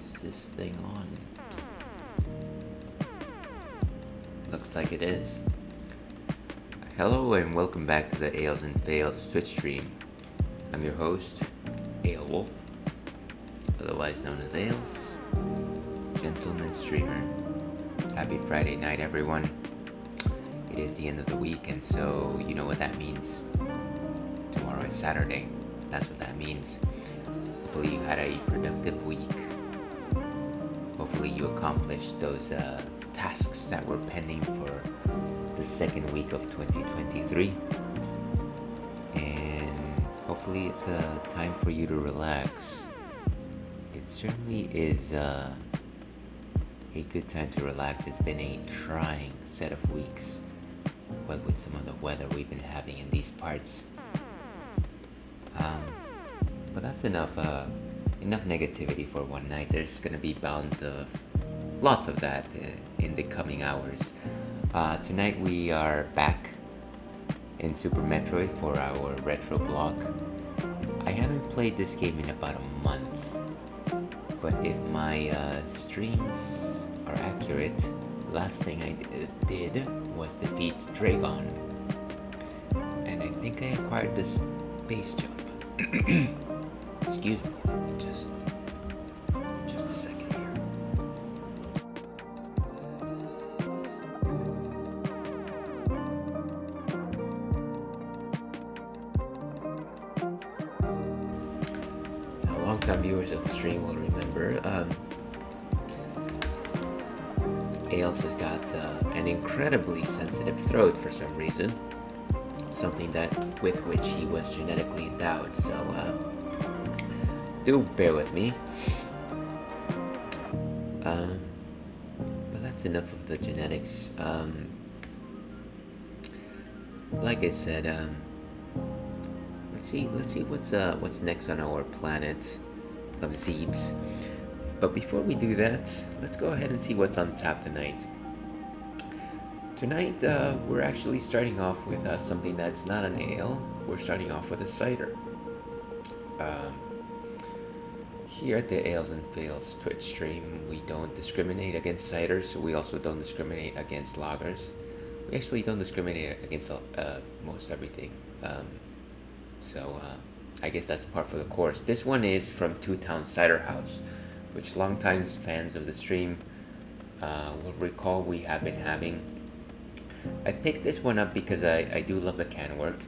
Is this thing on? Looks like it is. Hello and welcome back to the Ales and Fails Twitch stream. I'm your host, Ale Wolf, otherwise known as Ales, gentleman streamer. Happy Friday night, everyone. It is the end of the week, and so you know what that means. Tomorrow is Saturday. That's what that means. Hopefully you had a productive week. Hopefully you accomplished those tasks that were pending for the second week of 2023. And hopefully it's a time for you to relax. It certainly is a good time to relax. It's been a trying set of weeks, what with some of the weather we've been having in these parts. But that's enough negativity for one night. There's gonna be lots of that in the coming hours. Tonight we are back in Super Metroid for our retro block. I haven't played this game in about a month, but if my streams are accurate, last thing I did was defeat Dragon, and I think I acquired the space jump. Excuse me, just a second here. Now, long-time viewers of the stream will remember, Ales has got an incredibly sensitive throat for some reason. Something with which he was genetically endowed, so do bear with me. But that's enough of the genetics. Like I said, let's see what's next on our planet of Zebes. But before we do that, let's go ahead and see what's on tap tonight. Tonight, we're actually starting off with something that's not an ale. We're starting off with a cider. Here at the Ales and Fails Twitch stream, we don't discriminate against ciders, so we also don't discriminate against lagers. We actually don't discriminate against most everything. So I guess that's par for the course. This one is from Two Town Cider House, which longtime fans of the stream will recall we have been having. I picked this one up because I do love the can work.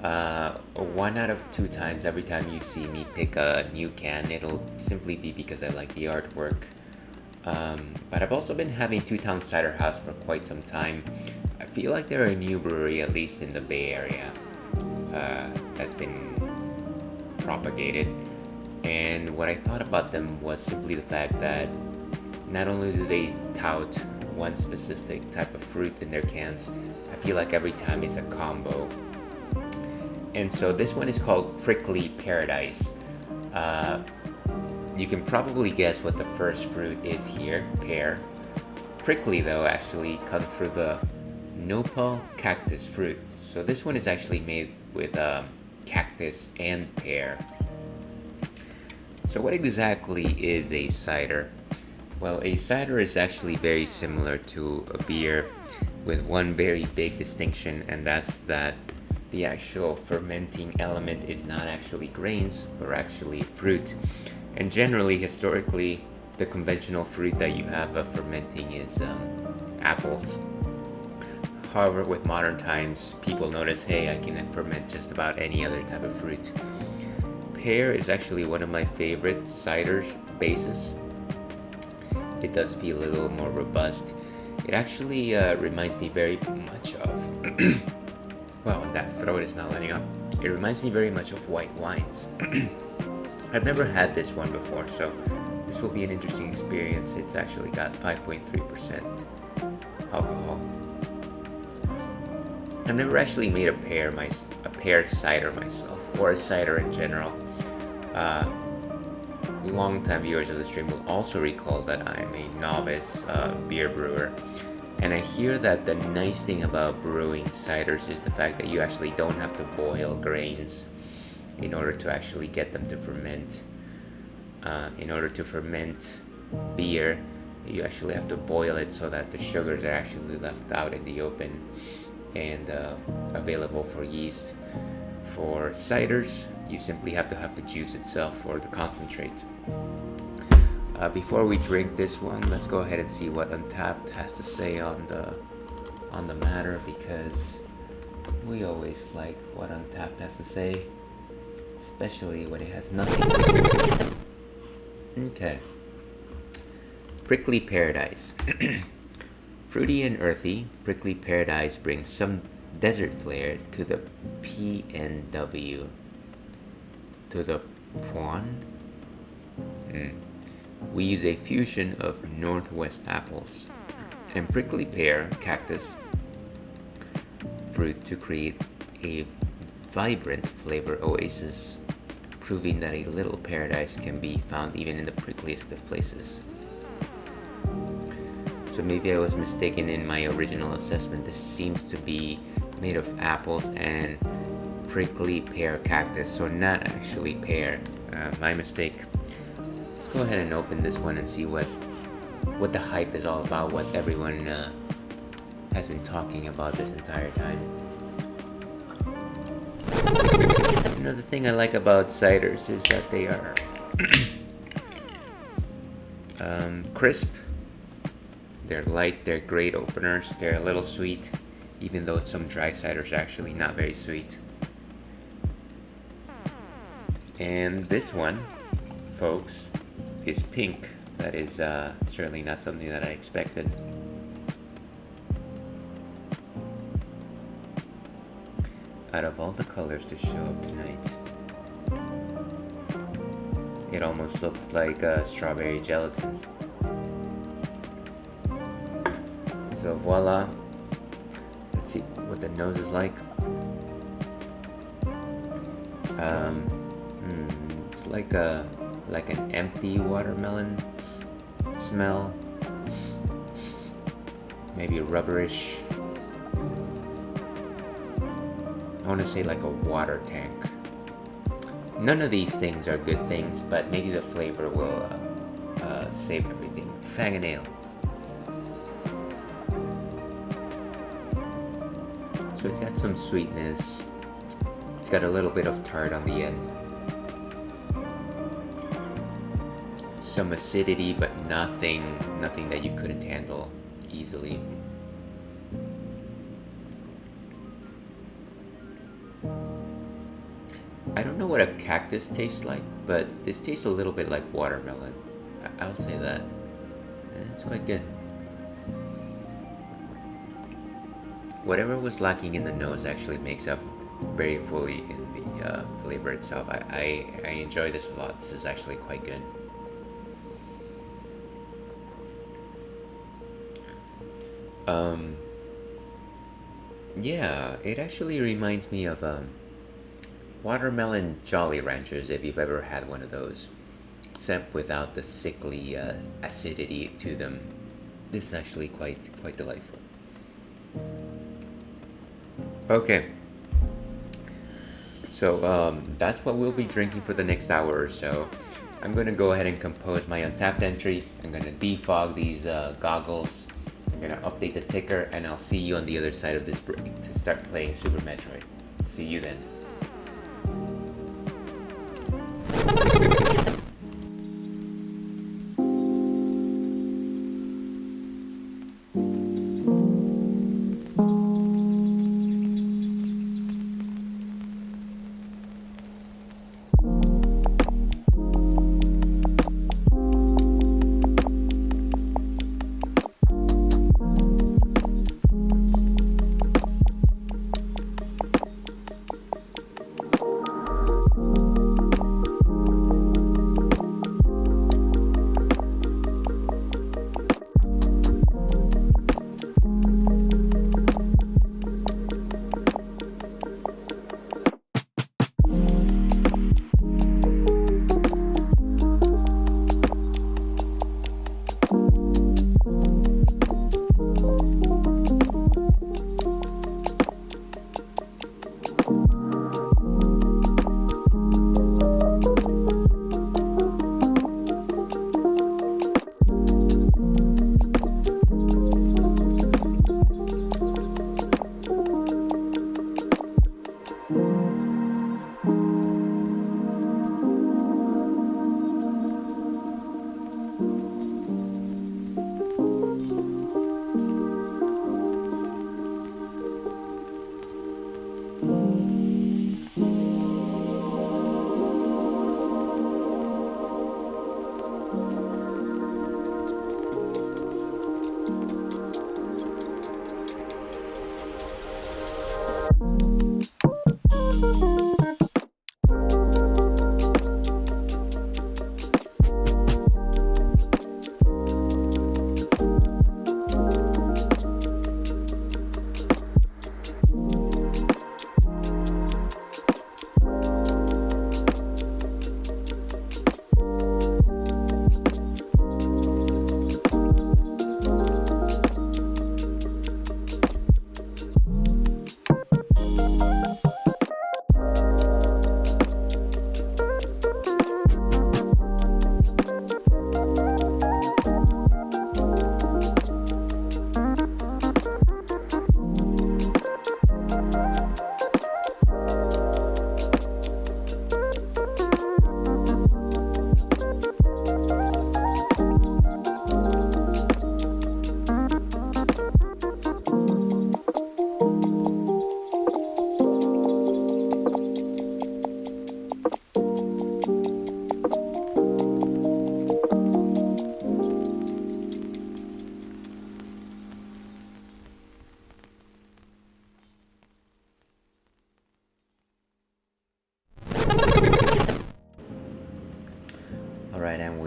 1 out of 2 times, every time you see me pick a new can, it'll simply be because I like the artwork. But I've also been having Two Town Cider House for quite some time. I feel like they're a new brewery, at least in the Bay Area, that's been propagated. And what I thought about them was simply the fact that not only do they tout one specific type of fruit in their cans, I feel like every time it's a combo. And so this one is called Prickly Paradise. You can probably guess what the first fruit is here, pear. Prickly though actually comes from the nopal cactus fruit. So this one is actually made with cactus and pear. So what exactly is a cider? Well, a cider is actually very similar to a beer with one very big distinction, and that's that the actual fermenting element is not actually grains, but actually fruit. And generally, historically, the conventional fruit that you have fermenting is apples. However, with modern times, people notice, hey, I can ferment just about any other type of fruit. Pear is actually one of my favorite cider bases. It does feel a little more robust. It actually reminds me very much of well, that throat is not letting up. It reminds me very much of white wines. I've never had this one before, so this will be an interesting experience. It's actually got 5.3% alcohol. I've never actually made a pear cider myself, or a cider in general. Long-time viewers of the stream will also recall that I'm a novice beer brewer, and I hear that the nice thing about brewing ciders is the fact that you actually don't have to boil grains in order to actually get them to ferment. In order to ferment beer, you actually have to boil it so that the sugars are actually left out in the open and available for yeast. For ciders, you simply have to have the juice itself or the concentrate. Before we drink this one, let's go ahead and see what Untapped has to say on the matter, because we always like what Untapped has to say, especially when it has nothing. Okay. Prickly Paradise. Fruity and earthy, Prickly Paradise brings some desert flair to the PNW. To the Puan? We use a fusion of Northwest apples and prickly pear cactus fruit to create a vibrant flavor oasis, proving that a little paradise can be found even in the prickliest of places. So maybe I was mistaken in my original assessment. This seems to be made of apples and prickly pear cactus, so not actually pear. My mistake. Let's go ahead and open this one and see what the hype is all about, what everyone has been talking about this entire time. Another thing I like about ciders is that they are crisp. They're light, they're great openers, they're a little sweet, even though some dry ciders are actually not very sweet. And this one, folks, is pink. That is certainly not something that I expected. Out of all the colors to show up tonight, it almost looks like strawberry gelatin. So voila. Let's see what the nose is like. It's like an empty watermelon smell. Maybe rubberish. I want to say like a water tank. None of these things are good things, but maybe the flavor will save everything. Fang and ale. So it's got some sweetness. It's got a little bit of tart on the end. Some acidity, but nothing that you couldn't handle easily. I don't know what a cactus tastes like, but this tastes a little bit like watermelon. I'll say that. It's quite good. Whatever was lacking in the nose actually makes up very fully in the flavor itself. I enjoy this a lot. This is actually quite good. Yeah, it actually reminds me of watermelon Jolly Ranchers, if you've ever had one of those, except without the sickly acidity to them. This is actually quite delightful. Okay, so that's what we'll be drinking for the next hour or so. I'm going to go ahead and compose my Untapped entry. I'm going to defog these goggles. I'm going to update the ticker, and I'll see you on the other side of this break to start playing Super Metroid. See you then.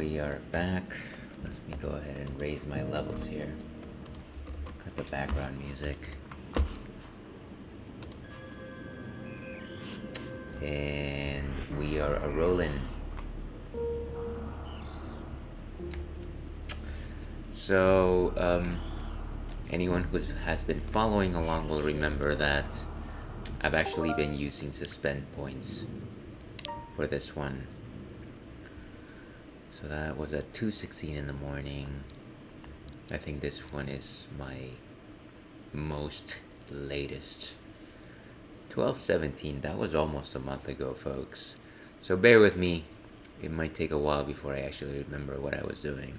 we are back. Let me go ahead and raise my levels here. Got the background music. And we are a-rolling. So, anyone who has been following along will remember that I've actually been using suspend points for this one. So that was at 2:16 in the morning. I think this one is my most latest. 12:17, that was almost a month ago, folks. So bear with me. It might take a while before I actually remember what I was doing.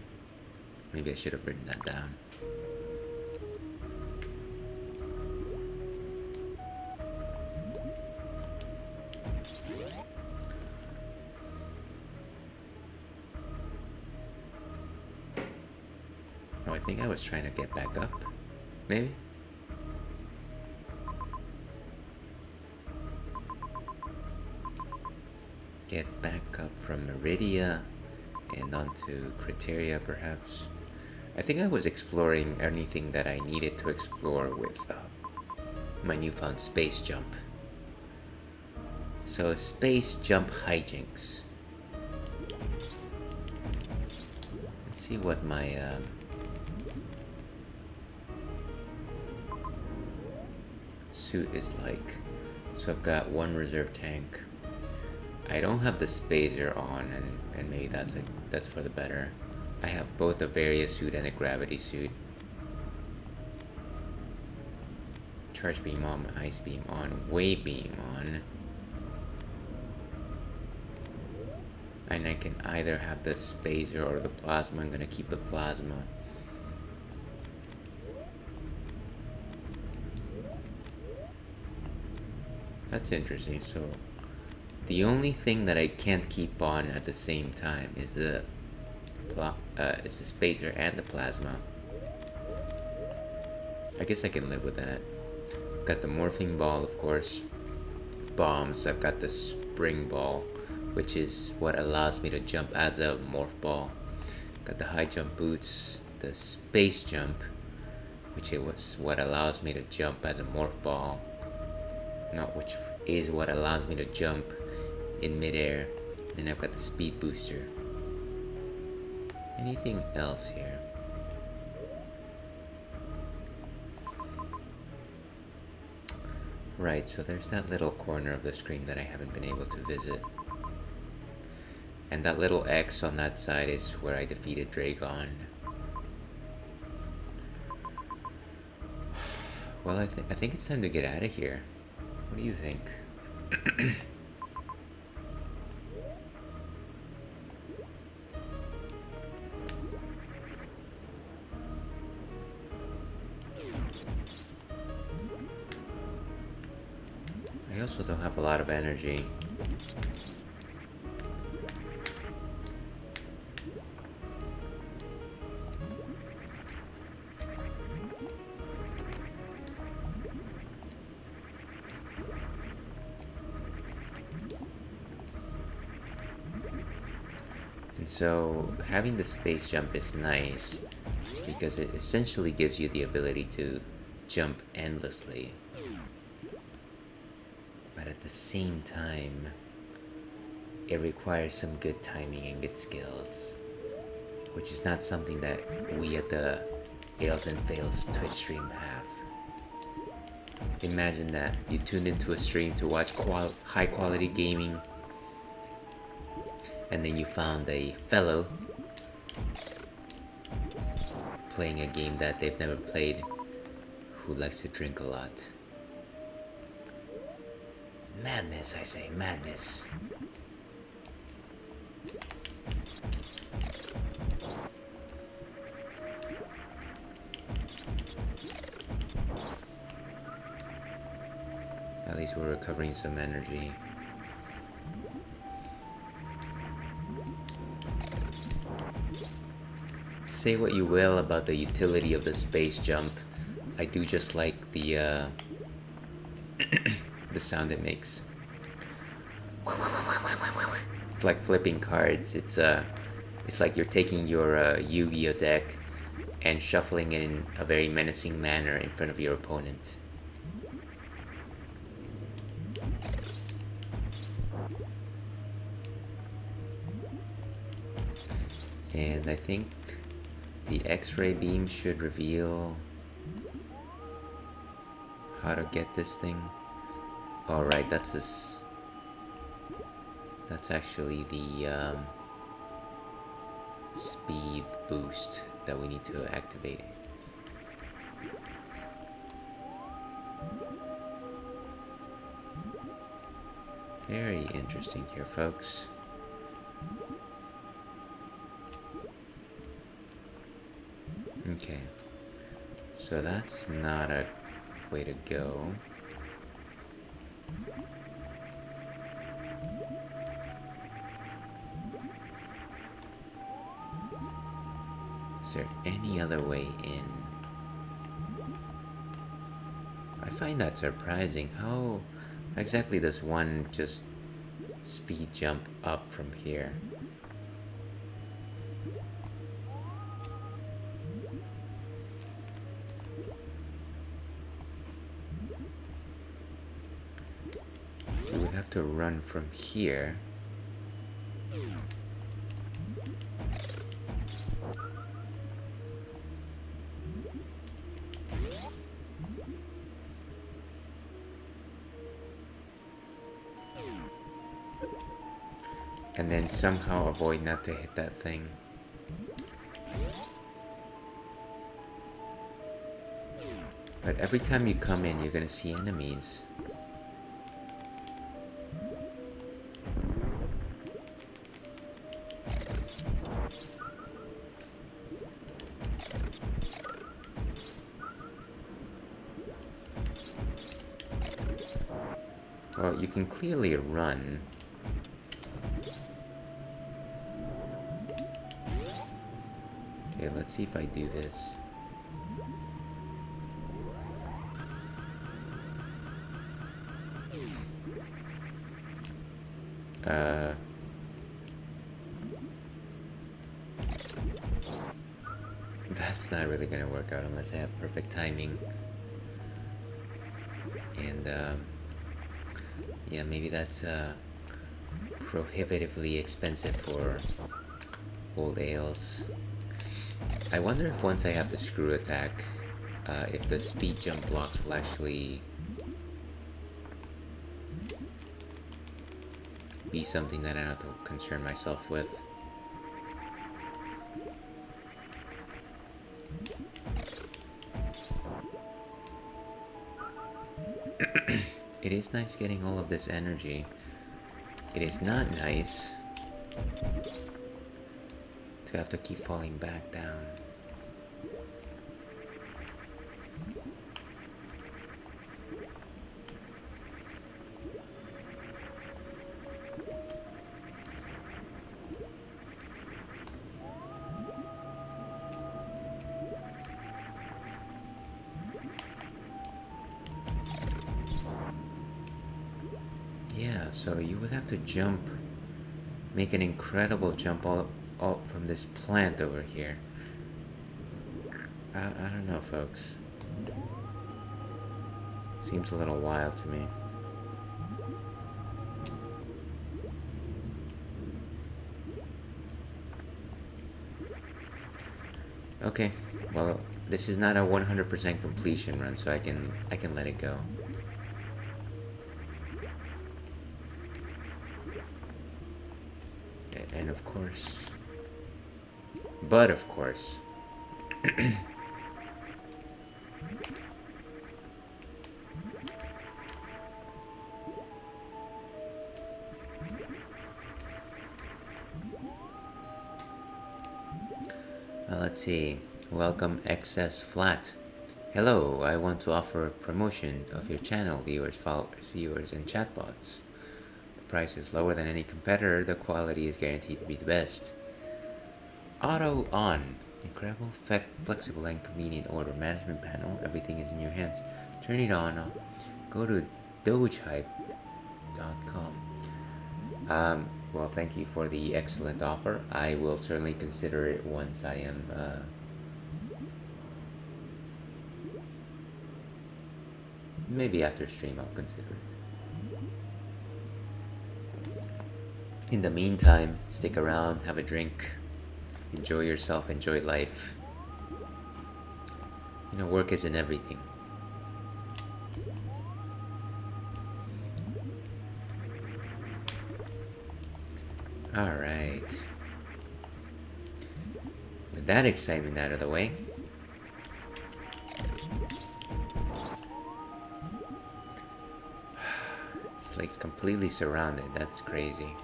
Maybe I should have written that down. Oh, I think I was trying to get back up. Maybe? Get back up from Meridia and onto Criteria, perhaps. I think I was exploring anything that I needed to explore with my newfound space jump. So, space jump hijinks. Let's see what my suit is like. So I've got one reserve tank. I don't have the spacer on, and maybe that's for the better. I have both a Varia suit and a gravity suit. Charge beam on, ice beam on, wave beam on. And I can either have the spacer or the plasma. I'm gonna keep the plasma. That's interesting. So the only thing that I can't keep on at the same time is the spacer and the plasma. I guess I can live with that. Got the morphing ball, of course. Bombs. I've got the spring ball, which is what allows me to jump as a morph ball. Got the high jump boots, the space jump, which was what allows me to jump as a morph ball. No, which is what allows me to jump in midair. Then I've got the speed booster. Anything else here? Right, so there's that little corner of the screen that I haven't been able to visit. And that little X on that side is where I defeated Dragon. Well, I think it's time to get out of here. What do you think? I also don't have a lot of energy. And so having the space jump is nice because it essentially gives you the ability to jump endlessly. But at the same time, it requires some good timing and good skills, which is not something that we at the Ales and Fails Twitch stream have. Imagine that you tuned into a stream to watch high quality gaming, and then you found a fellow playing a game that they've never played who likes to drink a lot. Madness, I say, madness. At least we're recovering some energy. Say what you will about the utility of the space jump, I do just like the the sound it makes. It's like flipping cards. It's It's like you're taking your Yu-Gi-Oh deck and shuffling it in a very menacing manner in front of your opponent. And I think the X-ray beam should reveal how to get this thing. All right, that's this. That's actually the speed boost that we need to activate. Very interesting here, folks. Okay, so that's not a way to go. Is there any other way in? I find that surprising. How exactly does one just speed jump up from here? You would have to run from here. And then somehow avoid not to hit that thing. But every time you come in, you're gonna see enemies. Well, you can clearly run. Okay, let's see if I do this. That's not really gonna work out unless I have perfect timing. And, yeah, maybe that's, prohibitively expensive for old ales. I wonder if once I have the screw attack, if the speed jump blocks will actually be something that I don't have to concern myself with. It is nice getting all of this energy. It is not nice to have to keep falling back down. Yeah, so you would have to jump, make an incredible jump all from this plant over here. I don't know, folks. Seems a little wild to me. Okay, well, this is not a 100% completion run, so I can let it go. And of course, but of course, let's see. Welcome XS Flat. Hello, I want to offer a promotion of your channel, viewers, followers, viewers, and chatbots. The price is lower than any competitor. The quality is guaranteed to be the best. Auto on. Incredible, flexible, and convenient order management panel. Everything is in your hands. Turn it on. Go to dogehype.com. Well, thank you for the excellent offer. I will certainly consider it once I am. Maybe after stream, I'll consider it. In the meantime, stick around, have a drink, enjoy yourself, enjoy life. You know, work isn't everything. Alright. With that excitement out of the way, this lake's completely surrounded. That's crazy.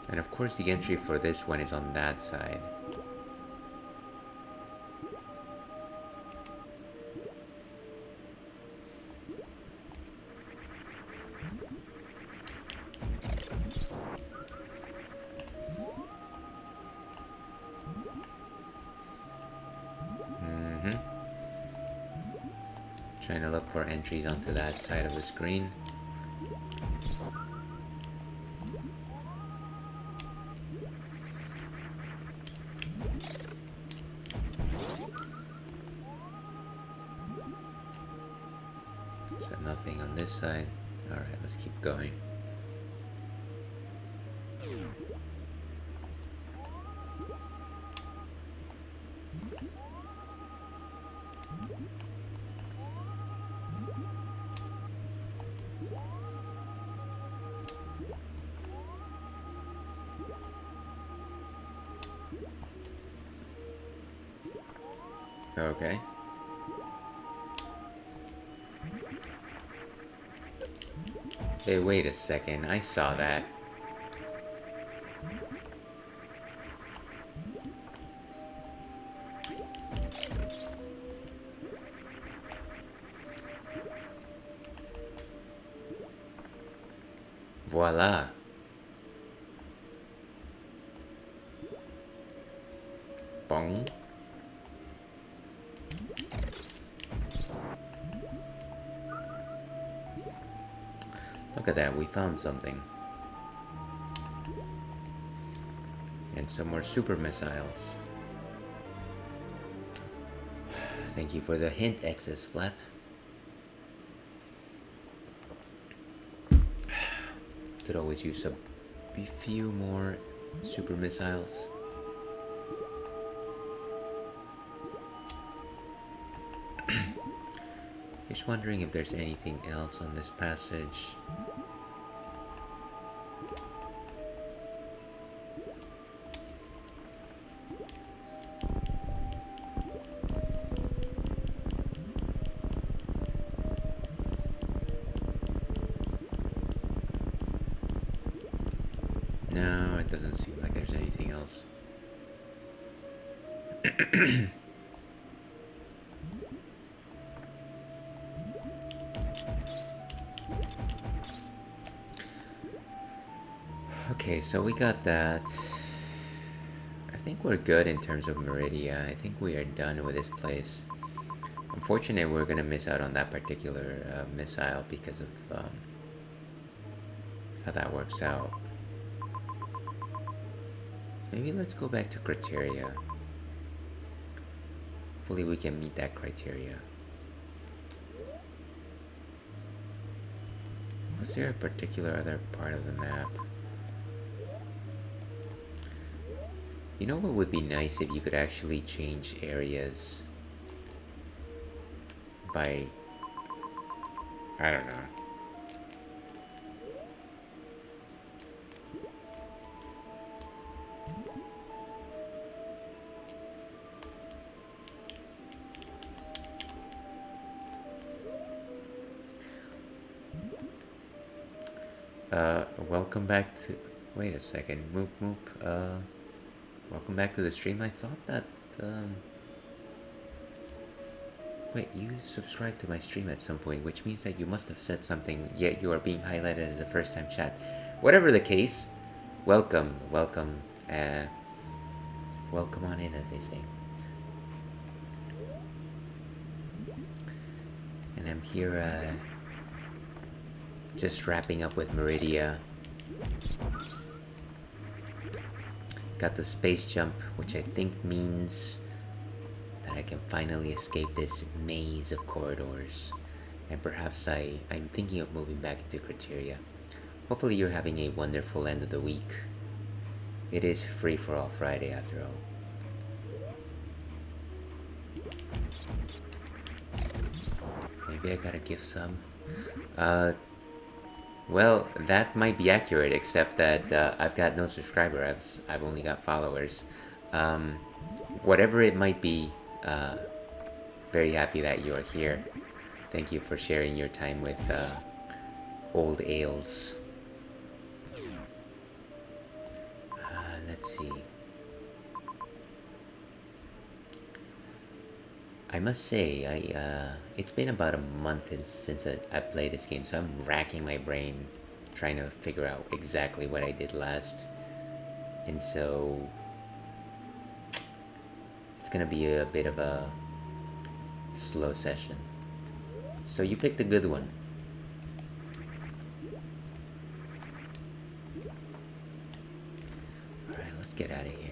And of course the entry for this one is on that side. Trying to look for entries onto that side of the screen. So nothing on this side. Alright, let's keep going. Okay. Hey, wait a second. I saw that. Voila. Bong. Look at that, we found something. And some more super missiles. Thank you for the hint, Excess Flat. Could always use a few more super missiles. Just wondering if there's anything else on this passage. No, it doesn't seem like there's anything else. Okay, so we got that. I think we're good in terms of Meridia. I think we are done with this place. Unfortunately, we're gonna miss out on that particular missile because of how that works out. Maybe let's go back to criteria. Hopefully we can meet that criteria. Was there a particular other part of the map? You know what would be nice if you could actually change areas by... I don't know. Welcome back to... Wait a second. Moop moop. Welcome back to the stream. I thought that, Wait, you subscribed to my stream at some point, which means that you must have said something, yet you are being highlighted as a first-time chat. Whatever the case, welcome, welcome, welcome on in, as they say. And I'm here, Just wrapping up with Meridia. Got the space jump, which I think means that I can finally escape this maze of corridors. And perhaps I'm thinking of moving back into Criteria. Hopefully you're having a wonderful end of the week. It is free for all Friday after all. Maybe I gotta give some. Well, that might be accurate, except that I've got no subscriber. I've only got followers. Whatever it might be, very happy that you are here. Thank you for sharing your time with old ales. Let's see. I must say, it's been about a month since I played this game, so I'm racking my brain trying to figure out exactly what I did last. And so it's gonna be a bit of a slow session. So you picked a good one. Alright, let's get out of here.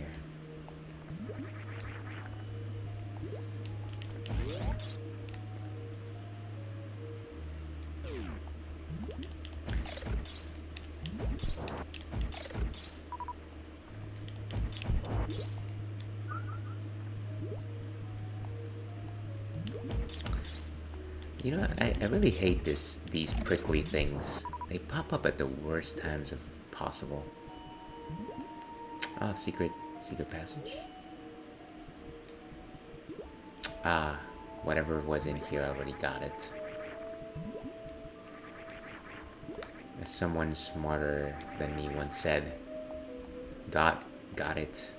You know, I really hate these prickly things. They pop up at the worst times of possible. Oh, secret passage. Ah, whatever was in here, I already got it. As someone smarter than me once said, got it.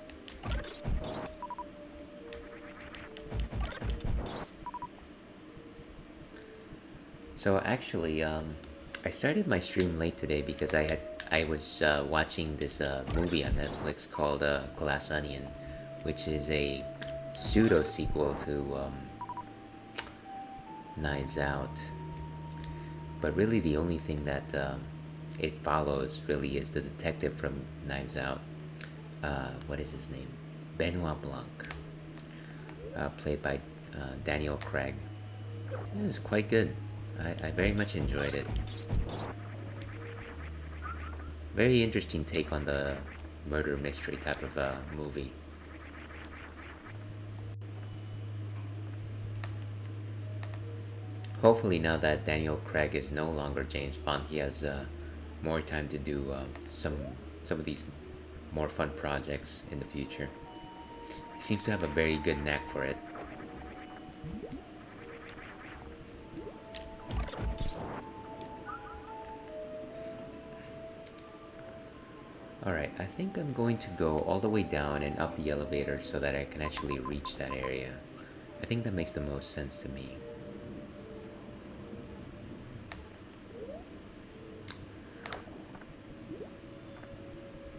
So actually, I started my stream late today because I was watching this movie on Netflix called Glass Onion, which is a pseudo sequel to Knives Out. But really, the only thing that it follows really is the detective from Knives Out. What is his name? Benoit Blanc, played by Daniel Craig. This is quite good. I very much enjoyed it. Very interesting take on the murder mystery type of movie. Hopefully now that Daniel Craig is no longer James Bond, he has more time to do some of these more fun projects in the future. He seems to have a very good knack for it. Alright, I think I'm going to go all the way down and up the elevator so that I can actually reach that area. I think that makes the most sense to me.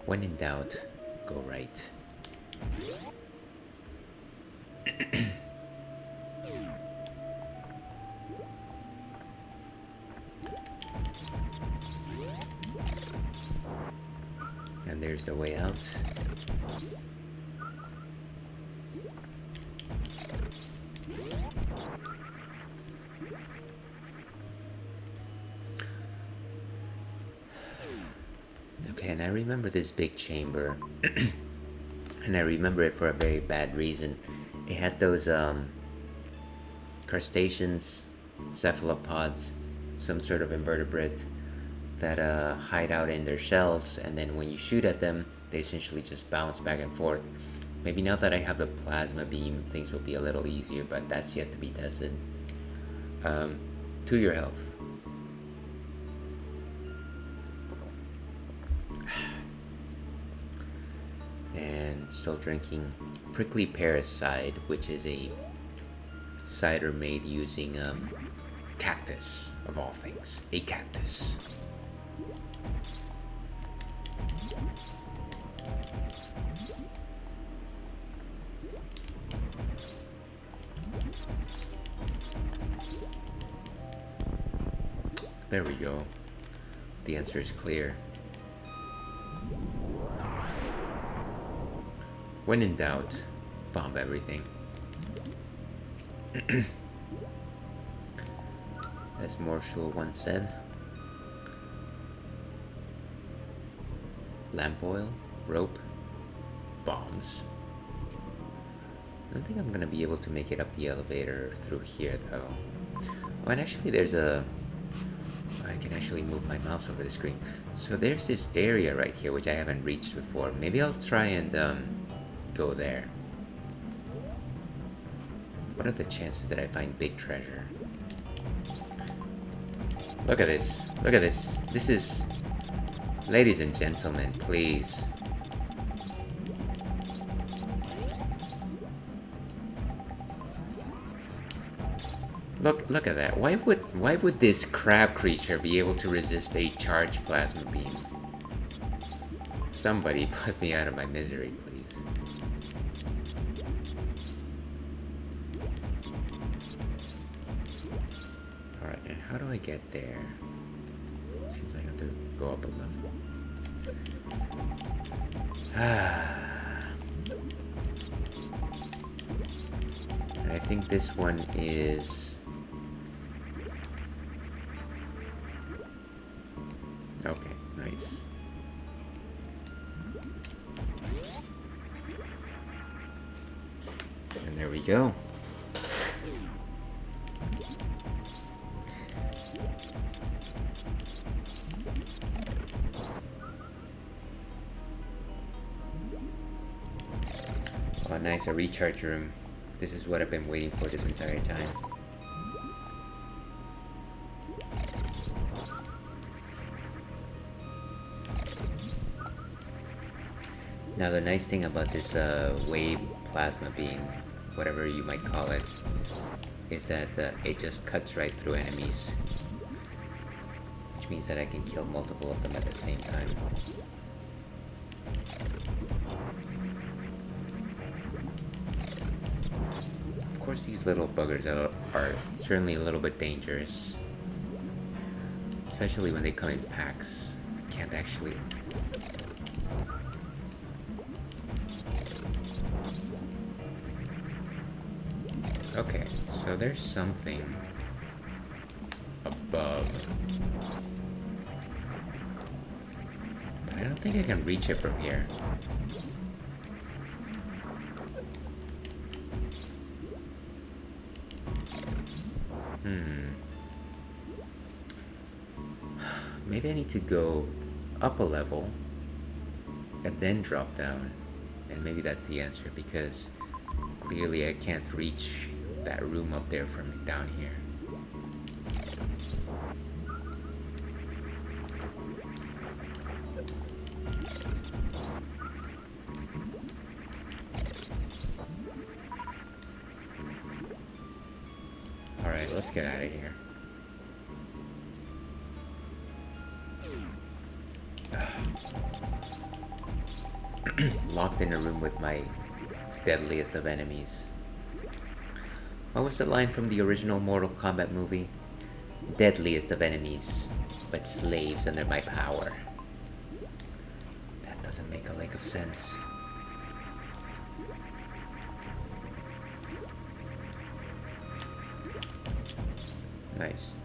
When in doubt, go right. And there's the way out. Okay, and I remember this big chamber. And I remember it for a very bad reason. It had those crustaceans, cephalopods, some sort of invertebrate that hide out in their shells, and then when you shoot at them, they essentially just bounce back and forth. Maybe now that I have the plasma beam, things will be a little easier, but that's yet to be tested. To your health. And still drinking Prickly Pear Cider, which is a cider made using cactus, of all things. A cactus. There we go. the answer is clear. When in doubt, bomb everything. As Marshall once said. Lamp oil, rope, bombs. I don't think I'm gonna be able to make it up the elevator through here though. Oh, and actually there's a... I can actually move my mouse over the screen. So there's this area right here which I haven't reached before. Maybe I'll try and go there. What are the chances that I find big treasure? Look at this. Look at this. This is... Ladies and gentlemen, please. Look at that. Why would this crab creature be able to resist a charged plasma beam? Somebody put me out of my misery, please. Alright, and how do I get there? Seems like I have to go up a level. And I think this one is... Okay, nice. And there we go. Oh, nice, a recharge room. This is what I've been waiting for this entire time. Now the nice thing about this wave plasma beam, whatever you might call it, is that it just cuts right through enemies. Which means that I can kill multiple of them at the same time. Of course these little buggers are certainly a little bit dangerous. Especially when they come in packs. Can't actually... Okay, so there's something above. But I don't think I can reach it from here. Maybe I need to go up a level and then drop down. And maybe that's the answer, because clearly I can't reach that room up there from down here. Alright, let's get out of here. Locked in a room with my deadliest of enemies. What was the line from the original Mortal Kombat movie? Deadliest of enemies, but slaves under my power. That doesn't make a lick of sense. Nice.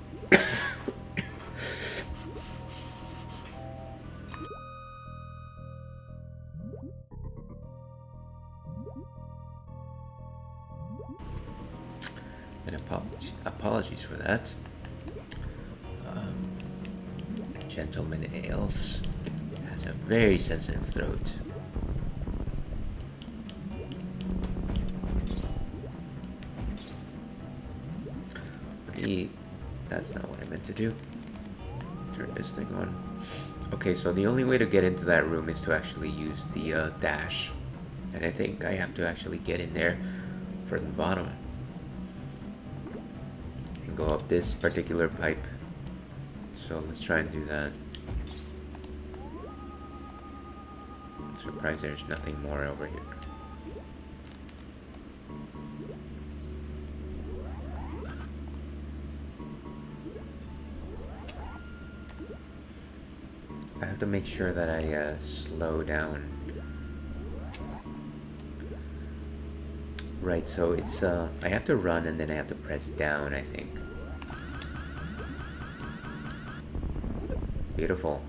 And apologies for that. Gentleman Ales has a very sensitive throat. That's not what I meant to do. Turn this thing on. Okay, so the only way to get into that room is to actually use the dash. And I think I have to actually get in there from the bottom. And go up this particular pipe. So let's try and do that. Surprised there's nothing more over here. to make sure that I slow down. Right, so it's I have to run and then I have to press down, I think. Beautiful.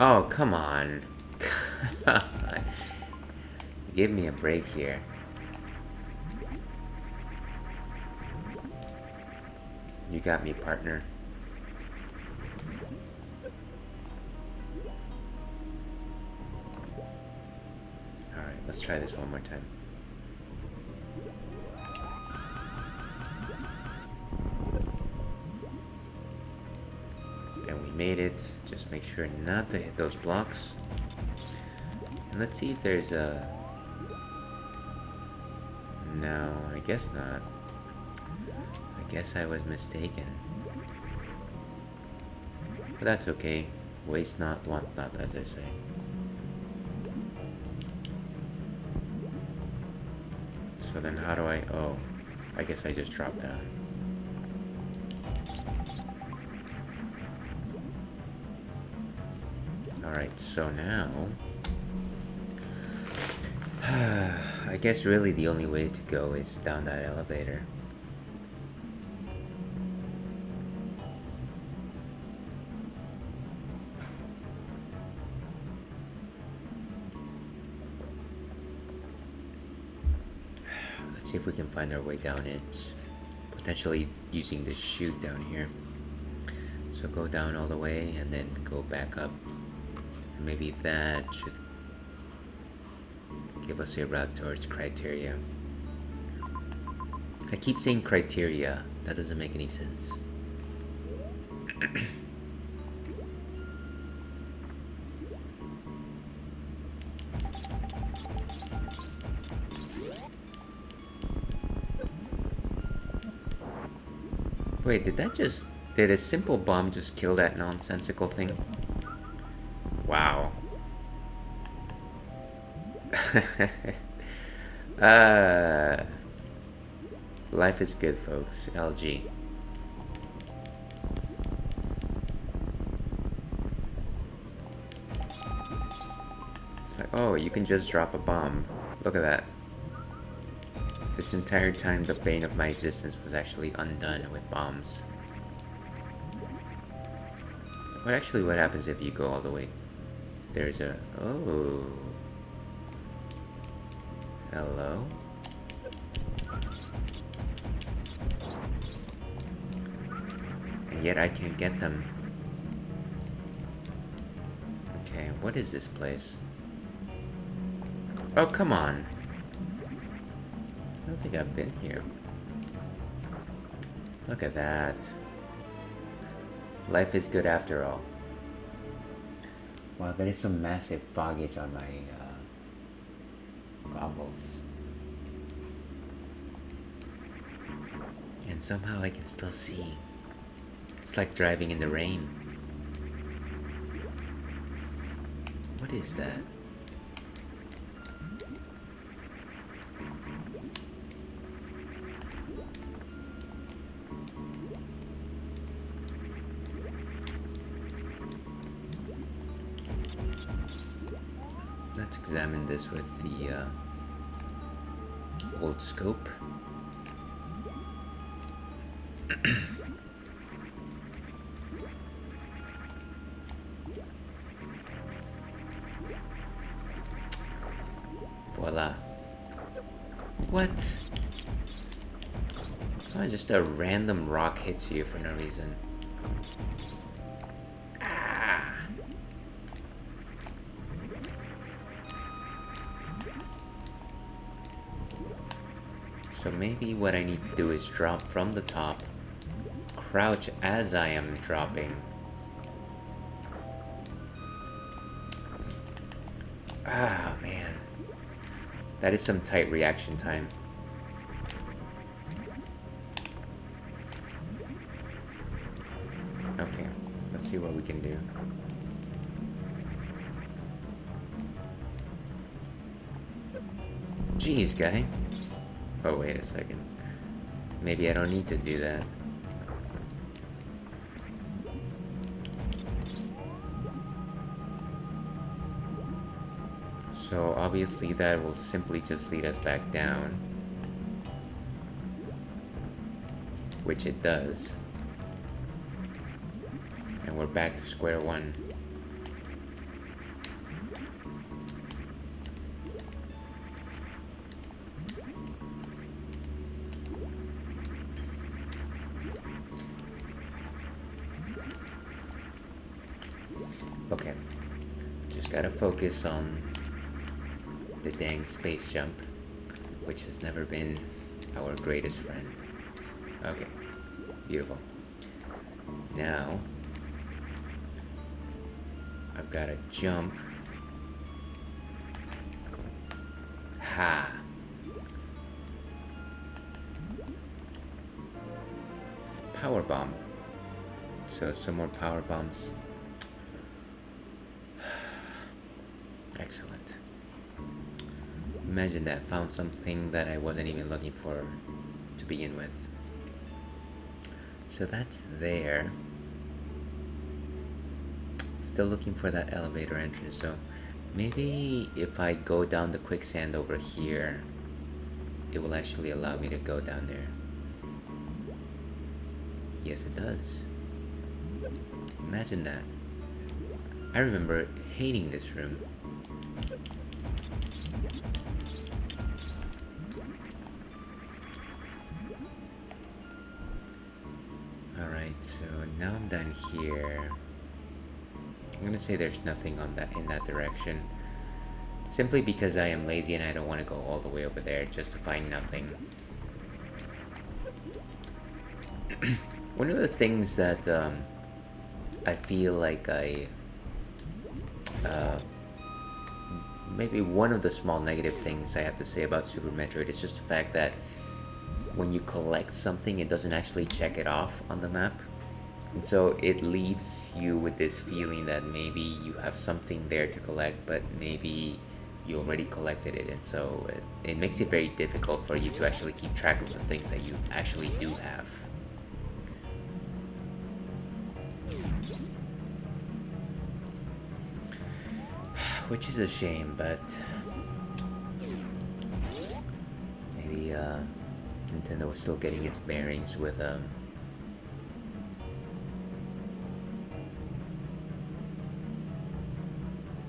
Oh, come on. Give me a break here. You got me, partner. Alright, let's try this one more time. And we made it. Just make sure not to hit those blocks. And let's see if there's a... No, I guess not. I guess I was mistaken. But that's okay. Waste not, want not, as I say. So then how do I... Oh, I guess I just dropped down. Alright, so now... I guess really the only way to go is down that elevator. Let's see if we can find our way down it. Potentially using the chute down here. So go down all the way and then go back up. Maybe that should give us a route towards criteria. I keep saying criteria. That doesn't make any sense. Wait, did a simple bomb just kill that nonsensical thing? Wow. Life is good, folks. LG. It's like, oh, you can just drop a bomb. Look at that. This entire time, the bane of my existence was actually undone with bombs. But actually, what happens if you go all the way? There's a... Oh. Hello? And yet I can't get them. Okay, what is this place? Oh, come on. I don't think I've been here. Look at that. Life is good after all. Wow, there is some massive foggage on my goggles. And somehow I can still see. It's like driving in the rain. What is that? Let's examine this with the old scope. Voila. What? Oh, just a random rock hits you for no reason. So maybe what I need to do is drop from the top, crouch as I am dropping. Ah, man. That is some tight reaction time. Okay, let's see what we can do. Jeez, guy. Oh, wait a second. Maybe I don't need to do that. So obviously that will simply just lead us back down, which it does. And we're back to square one. Okay, just gotta focus on the dang space jump, which has never been our greatest friend. Okay, beautiful. Now, I've gotta jump. Ha! Power bomb. So some more power bombs. Excellent. Imagine that, found something that I wasn't even looking for to begin with. So that's there. Still looking for that elevator entrance, so maybe if I go down the quicksand over here, it will actually allow me to go down there. Yes, it does. Imagine that. I remember hating this room. Alright, so now I'm done here. I'm gonna say there's nothing on that in that direction. Simply because I am lazy and I don't want to go all the way over there just to find nothing. One of the things that I feel like maybe one of the small negative things I have to say about Super Metroid is just the fact that when you collect something, it doesn't actually check it off on the map. And so it leaves you with this feeling that maybe you have something there to collect, but maybe you already collected it, and so it makes it very difficult for you to actually keep track of the things that you actually do have. Which is a shame, but maybe Nintendo is still getting its bearings with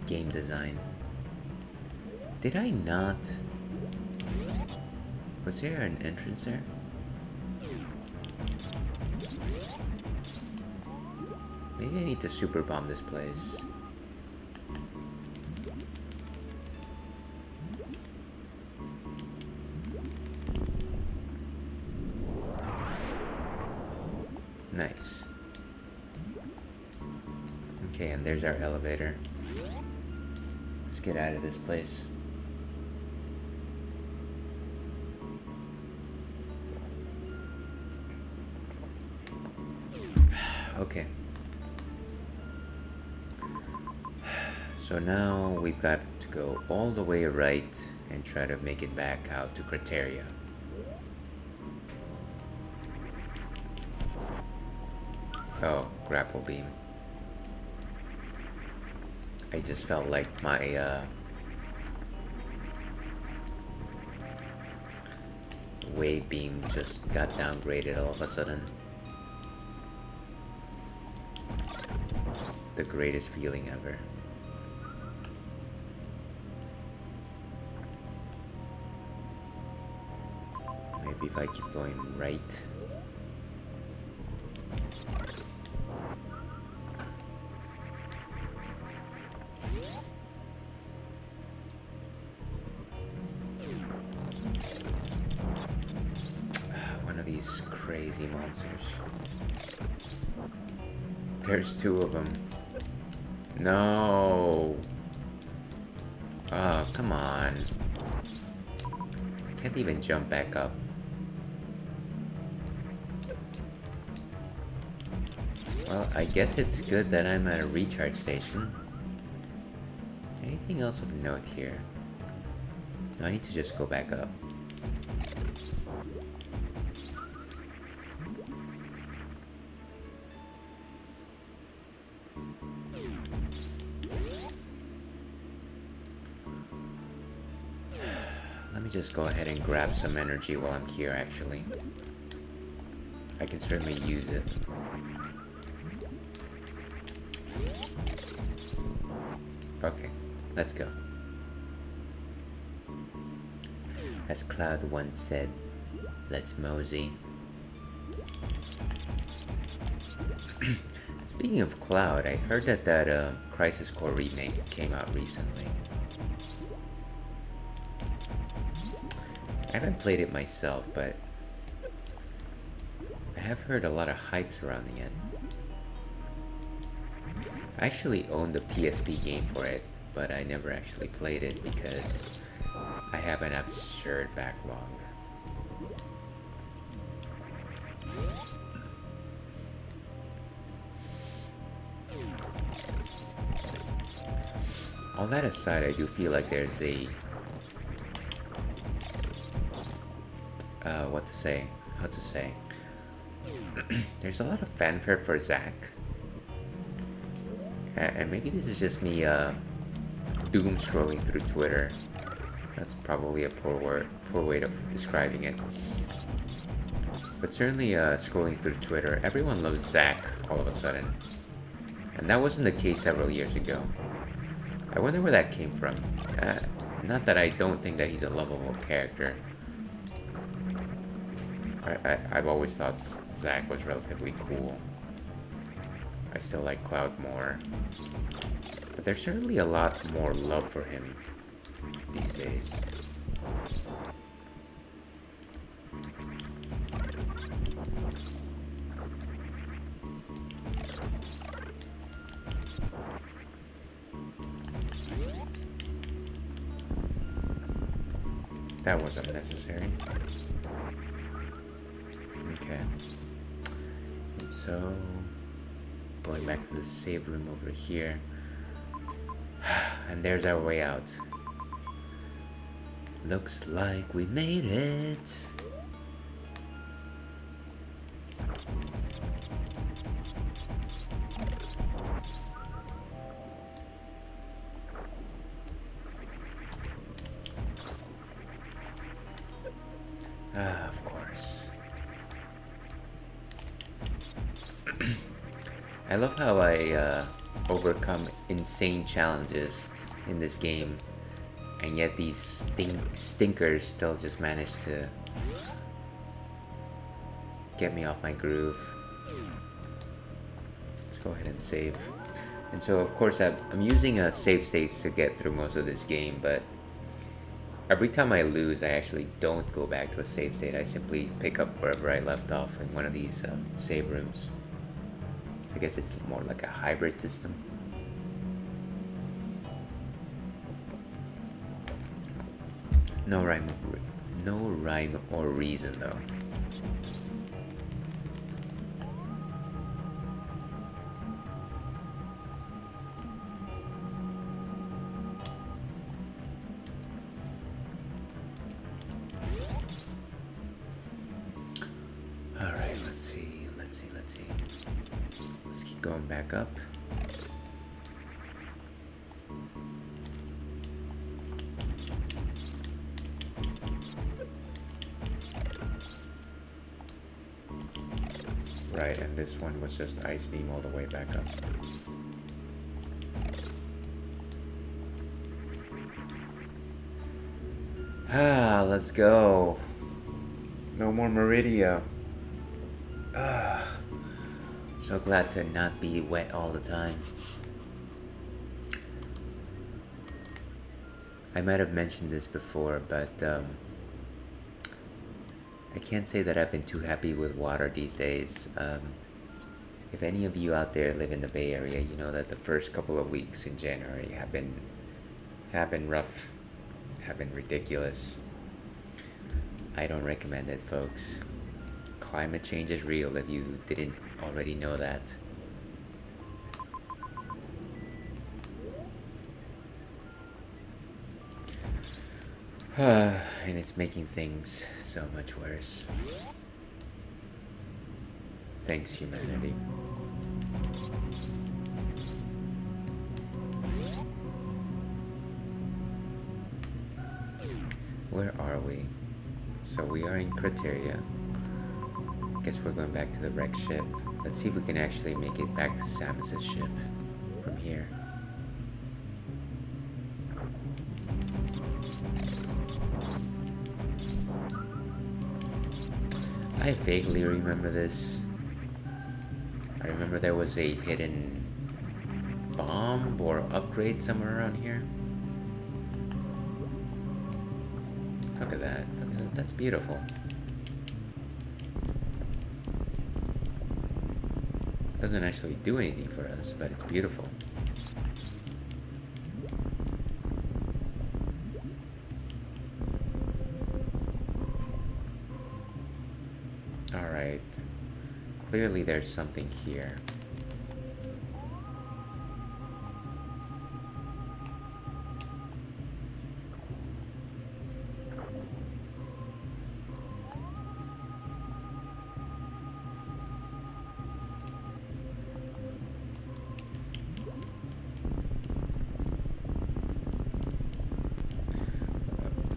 game design. Did I not? Was there an entrance there? Maybe I need to super bomb this place. Nice. Okay, and there's our elevator. Let's get out of this place. Okay. So now we've got to go all the way right and try to make it back out to Criteria. Oh, grapple beam. I just felt like my wave beam just got downgraded all of a sudden. The greatest feeling ever. Maybe if I keep going right. One of these crazy monsters. There's two of them. No. Oh, come on. Can't even jump back up. Well, I guess it's good that I'm at a recharge station. Anything else of note here? No, I need to just go back up. me just go ahead and grab some energy while I'm here, actually. I can certainly use it. Okay, let's go. As Cloud once said, let's mosey. Speaking of Cloud, I heard that Crisis Core remake came out recently. I haven't played it myself, but I have heard a lot of hype surrounding it. I actually owned the PSP game for it, but I never actually played it because I have an absurd backlog. All that aside, I do feel like there's a how to say there's a lot of fanfare for Zack, and maybe this is just me doom scrolling through Twitter. That's probably a poor way of describing it, but certainly scrolling through Twitter, everyone loves Zack all of a sudden, and that wasn't the case several years ago. I wonder where that came from. Not that I don't think that he's a lovable character. I've always thought Zack was relatively cool. I still like Cloud more. But there's certainly a lot more love for him these days. That was unnecessary. Okay. And so, going back to the save room over here. And there's our way out. Looks like we made it. Of course. I love how I overcome insane challenges in this game, and yet these stinkers still just manage to get me off my groove. Let's go ahead and save. And so, of course, I'm using save states to get through most of this game, but every time I lose, I actually don't go back to a save state. I simply pick up wherever I left off in one of these save rooms. I guess it's more like a hybrid system. No rhyme or reason, though. Alright, let's see. Let's keep going back up. Right, and this one was just ice beam all the way back up. Let's go. No more Meridia. So glad to not be wet all the time. I might have mentioned this before, but I can't say that I've been too happy with water these days. If any of you out there live in the Bay Area, you know that the first couple of weeks in January have been rough, have been ridiculous. I don't recommend it, folks. Climate change is real if you didn't already know that. And it's making things so much worse. Thanks, humanity. where are we? So we are in Criteria. Guess we're going back to the wreck ship. Let's see if we can actually make it back to Samus's ship from here. I vaguely remember this. I remember there was a hidden bomb or upgrade somewhere around here. Look at that. Look at that. That's beautiful. Doesn't actually do anything for us, but it's beautiful. Alright. Clearly there's something here.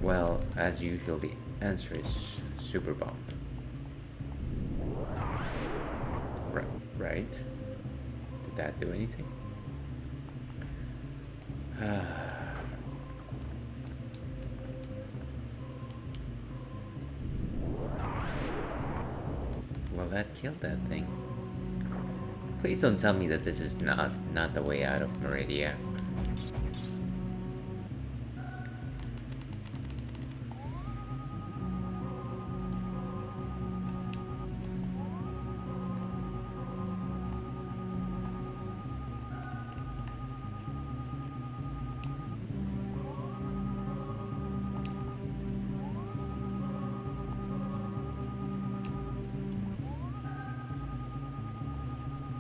Well, as usual, the answer is Super Bomb. Right? Did that do anything? Well, that killed that thing. Please don't tell me that this is not the way out of Meridia.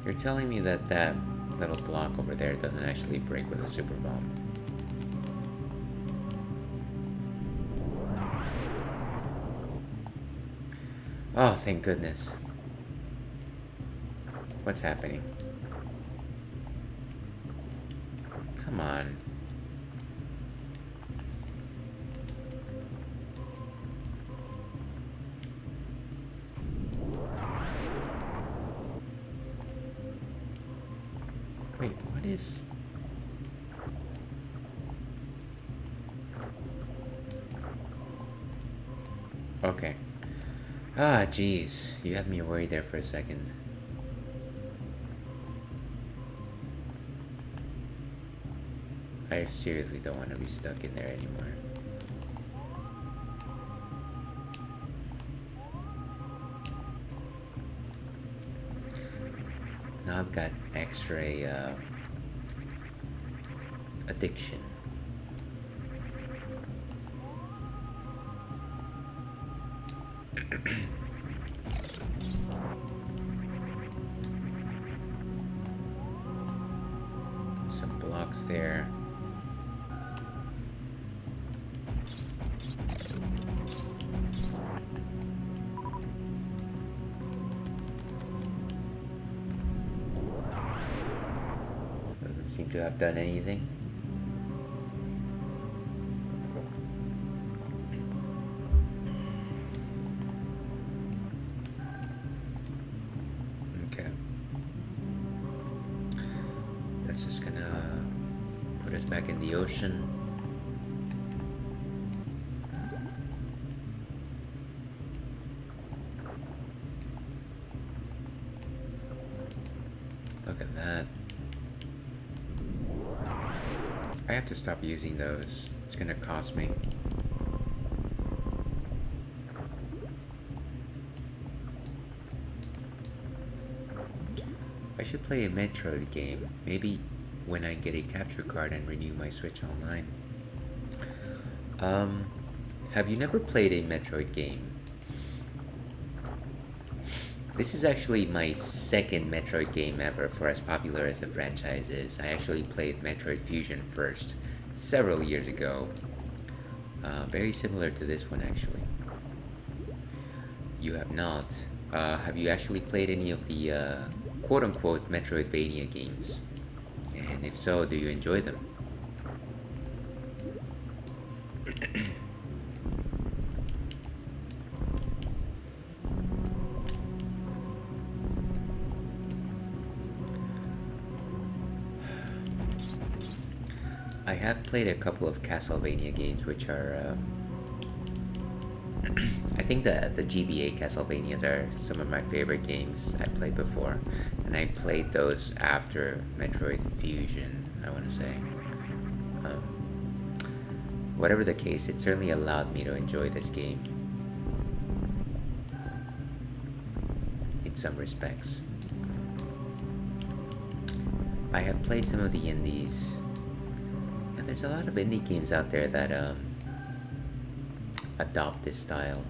You're telling me that that little block over there doesn't actually break with a super bomb. Oh, thank goodness. What's happening? Come on. Wait, what is... Okay. Ah, jeez. You had me worried there for a second. I seriously don't want to be stuck in there anymore. Now I've got X-ray addiction. Some blocks there. Doesn't seem to have done anything. That's just gonna put us back in the ocean. Look at that. I have to stop using those. It's gonna cost me. I should play a Metroid game, maybe when I get a capture card and renew my Switch Online. Have you never played a Metroid game? This is actually my second Metroid game ever, for as popular as the franchise is. I actually played Metroid Fusion first, several years ago. Very similar to this one, actually. You have not. Have you actually played any of the quote-unquote Metroidvania games? And if so, do you enjoy them? I have played a couple of Castlevania games, which are, I think the GBA Castlevanias are some of my favorite games I played before, and I played those after Metroid Fusion, I want to say. Whatever the case, it certainly allowed me to enjoy this game in some respects. I have played some of the indies. Yeah, there's a lot of indie games out there that adopt this style.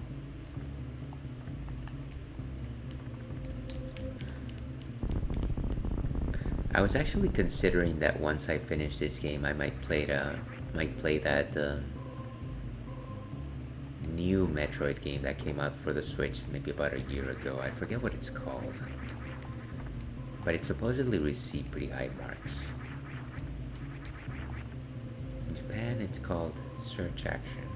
I was actually considering that once I finish this game, I might play that new Metroid game that came out for the Switch maybe about a year ago. I forget what it's called, but it supposedly received pretty high marks. In Japan, it's called Search Action.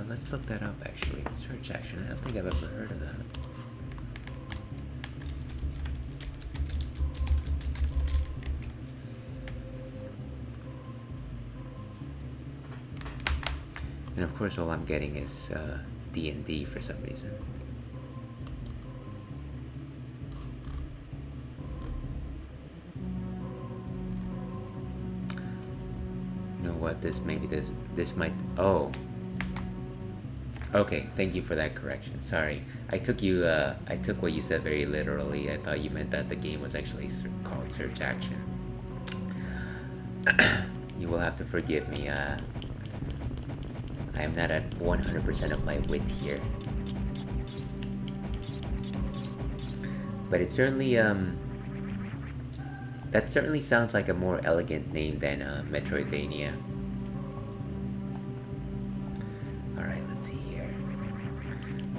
Let's look that up actually. Search Action. I don't think I've ever heard of that. And of course, all I'm getting is D&D for some reason. You know what? This might. Oh. Okay, thank you for that correction. Sorry, I took what you said very literally. I thought you meant that the game was actually called Search Action. You will have to forgive me. I am not at 100% of my wit here. But it certainly, that certainly sounds like a more elegant name than Metroidvania. Alright, let's see here.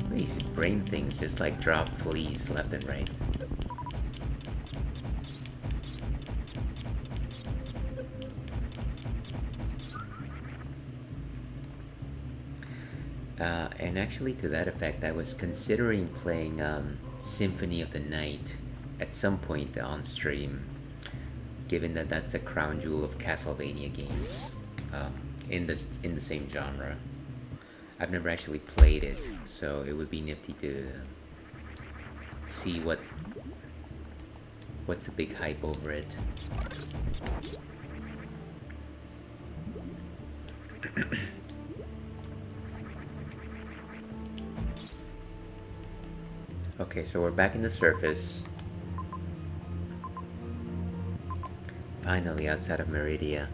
These brain things just like drop fleas left and right. And actually, to that effect, I was considering playing Symphony of the Night at some point on stream, given that that's a crown jewel of Castlevania games in the same genre. I've never actually played it, so it would be nifty to see what's the big hype over it. Okay, so we're back in the surface. Finally outside of Meridia.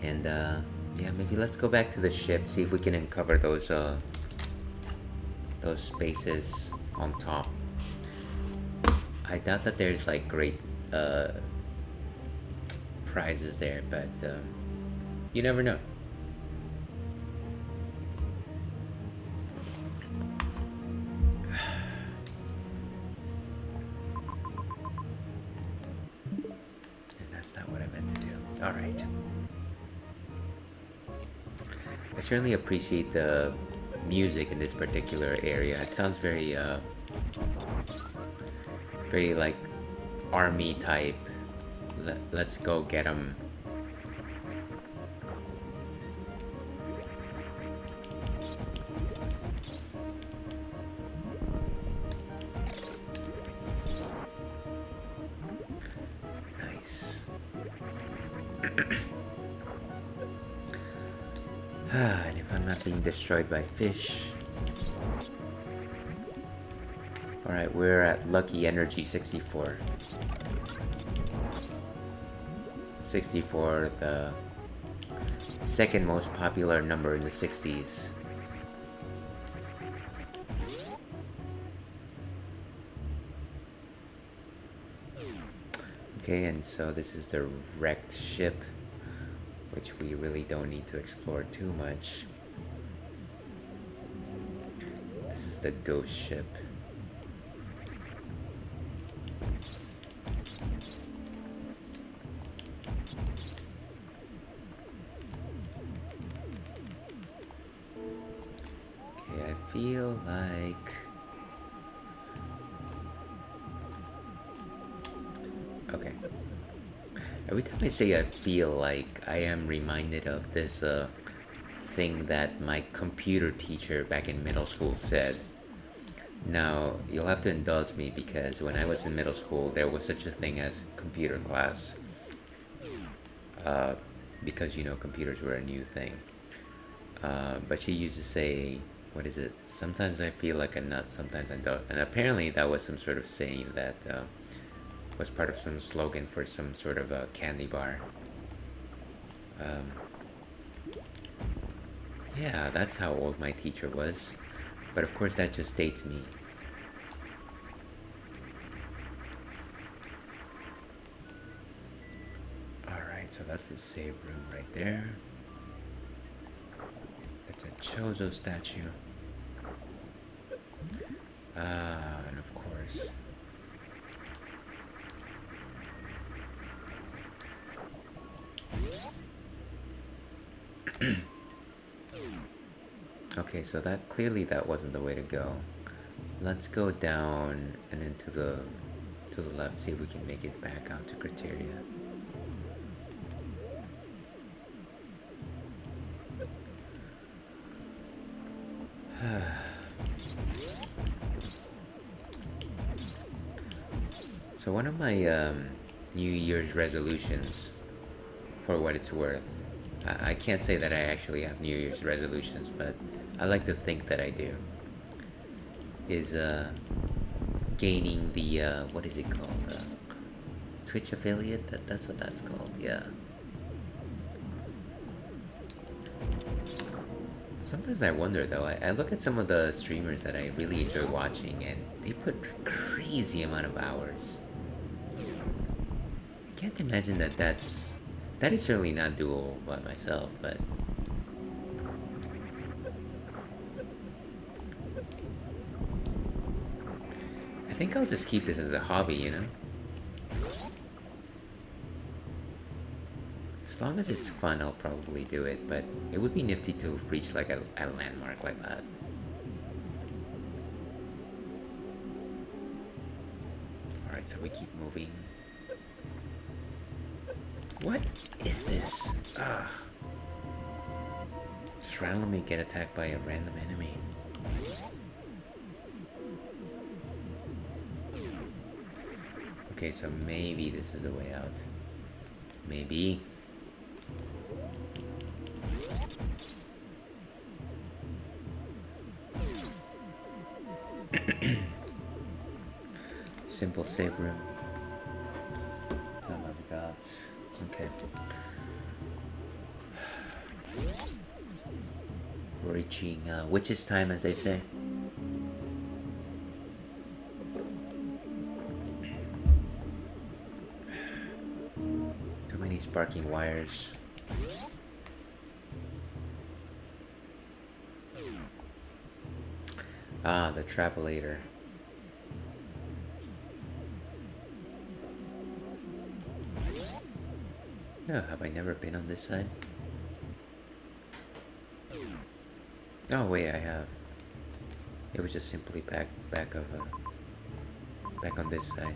And yeah, maybe let's go back to the ship, see if we can uncover those spaces on top. I doubt that there's like great prizes there, but you never know. Alright. I certainly appreciate the music in this particular area. It sounds very, very like army type. Let's go get 'em. Nice. And if I'm not being destroyed by fish. Alright, we're at Lucky Energy 64. 64, the second most popular number in the 60s. Okay, and so this is the wrecked ship, which we really don't need to explore too much. This is the ghost ship. Okay, I feel like... Okay. Every time I say I feel like, I am reminded of this thing that my computer teacher back in middle school said. Now, you'll have to indulge me because when I was in middle school, there was such a thing as computer class. Because, you know, computers were a new thing. But she used to say, what is it? Sometimes I feel like a nut, sometimes I don't. And apparently that was some sort of saying that was part of some slogan for some sort of a candy bar. Yeah, that's how old my teacher was. But of course that just dates me. Alright, so that's the save room right there. That's a Chozo statue. And of course... Okay, so that clearly that wasn't the way to go. Let's go down and then to the left, see if we can make it back out to Criteria. So one of my New Year's resolutions, for what it's worth, I can't say that I actually have New Year's resolutions, but I like to think that I do, is gaining the, what is it called? Twitch affiliate? That's what that's called, yeah. Sometimes I wonder though, I look at some of the streamers that I really enjoy watching and they put crazy amount of hours. Can't imagine that that is certainly not doable by myself, but I think I'll just keep this as a hobby, you know? As long as it's fun, I'll probably do it, but it would be nifty to reach like a landmark like that. Alright, so we keep moving. What is this? Ugh. Just randomly get attacked by a random enemy. Okay, so maybe this is the way out. Maybe. Simple save room. Time I've got. Okay. We're reaching witch's time, as they say. Too many sparking wires. Ah, the travelator. No, have I never been on this side? Oh wait, I have. It was just simply back on this side.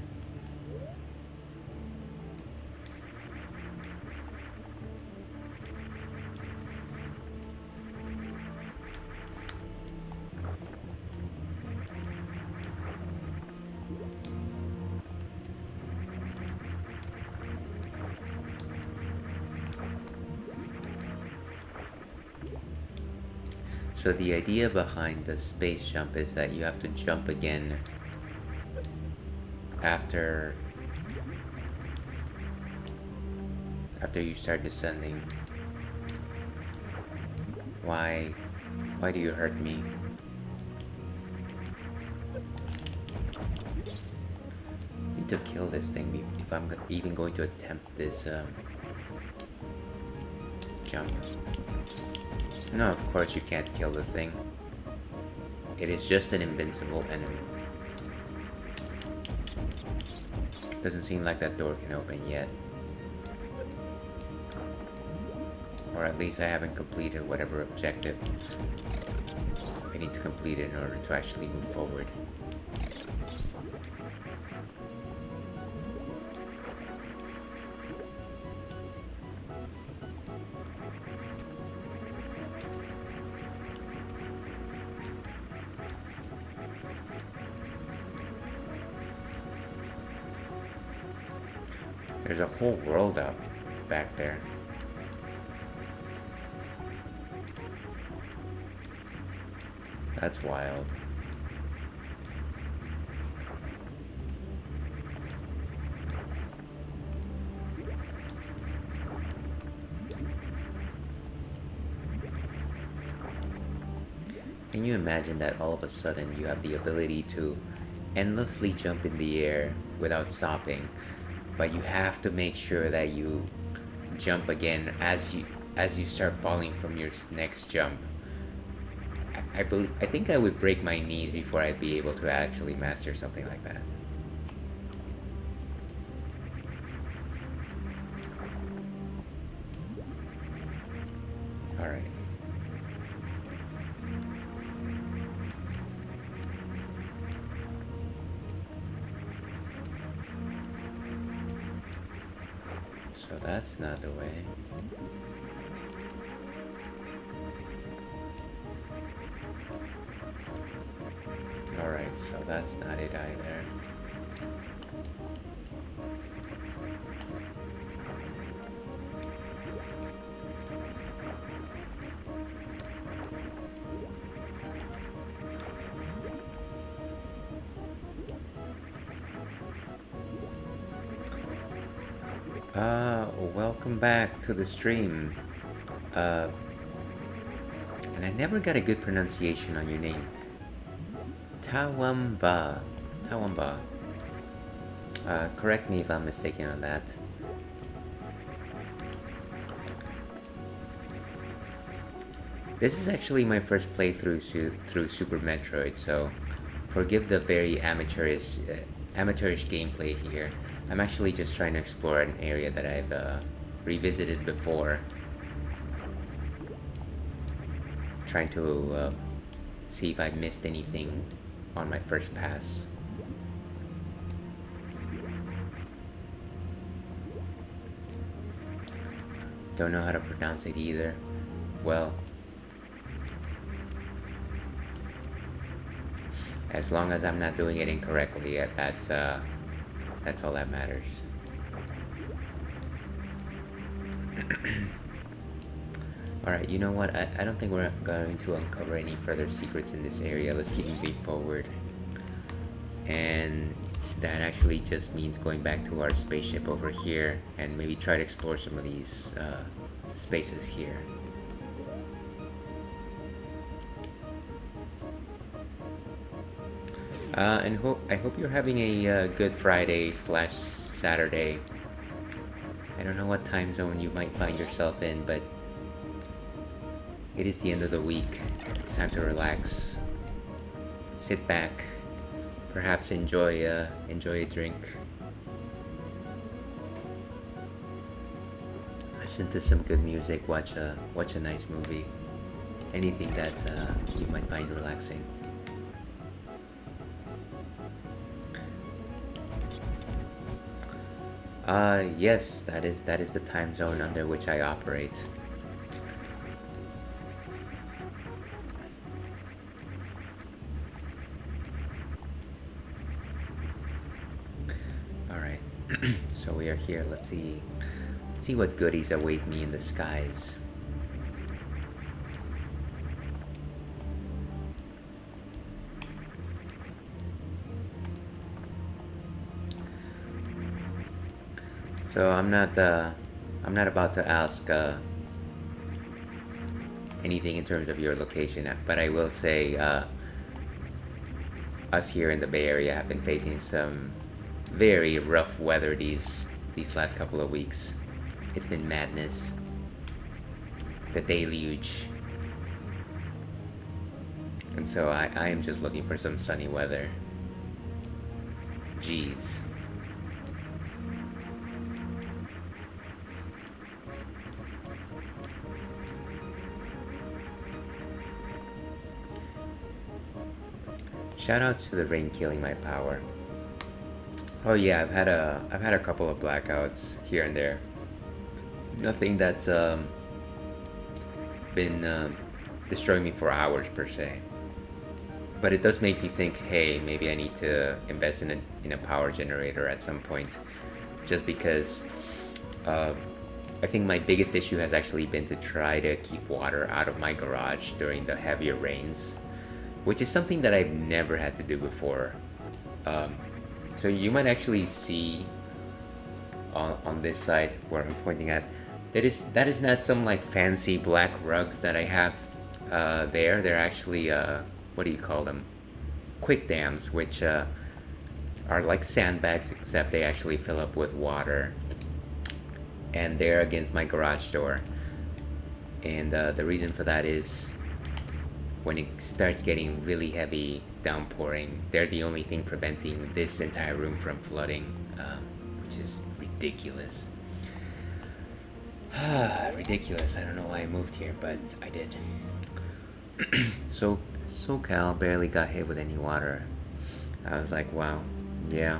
So the idea behind the space jump is that you have to jump again after you start descending. Why do you hurt me? I need to kill this thing if I'm even going to attempt this jump. No, of course you can't kill the thing. It is just an invincible enemy. Doesn't seem like that door can open yet. Or at least I haven't completed whatever objective I need to complete in order to actually move forward. There's a whole world out back there. That's wild. Can you imagine that all of a sudden you have the ability to endlessly jump in the air without stopping, but you have to make sure that you jump again as you start falling from your next jump? I think I would break my knees before I'd be able to actually master something like that. Alright. So that's not the way. Alright, so that's not it either. Welcome back to the stream. And I never got a good pronunciation on your name. Tawamba. Tawamba. Correct me if I'm mistaken on that. This is actually my first playthrough through Super Metroid, so forgive the very amateurish gameplay here. I'm actually just trying to explore an area that I've revisited before. Trying to see if I missed anything on my first pass. Don't know how to pronounce it either. Well, as long as I'm not doing it incorrectly, that's all that matters. Alright, you know what? I don't think we're going to uncover any further secrets in this area. Let's keep moving forward. And that actually just means going back to our spaceship over here and maybe try to explore some of these spaces here. And I hope you're having a good Friday / Saturday. I don't know what time zone you might find yourself in, but it is the end of the week. It's time to relax, sit back, perhaps enjoy a drink, listen to some good music, watch a nice movie, anything that you might find relaxing. Yes, that is the time zone under which I operate. Alright, so we are here. Let's see what goodies await me in the skies. So I'm not about to ask anything in terms of your location, but I will say us here in the Bay Area have been facing some very rough weather these last couple of weeks. It's been madness. The deluge. And so I am just looking for some sunny weather. Jeez. Shoutouts to the rain killing my power. Oh yeah, I've had a couple of blackouts here and there. Nothing that's been destroying me for hours per se. But it does make me think, hey, maybe I need to invest in a power generator at some point, just because uh, I think my biggest issue has actually been to try to keep water out of my garage during the heavier rains, which is something that I've never had to do before. Um, so you might actually see on this side where I'm pointing at, that is not some like fancy black rugs that I have there. They're actually what do you call them? Quick dams, which are like sandbags, except they actually fill up with water, and they're against my garage door. And the reason for that is when it starts getting really heavy downpouring, they're the only thing preventing this entire room from flooding, which is ridiculous. Ridiculous. I don't know why I moved here, but I did. So SoCal barely got hit with any water. I was like, wow, yeah.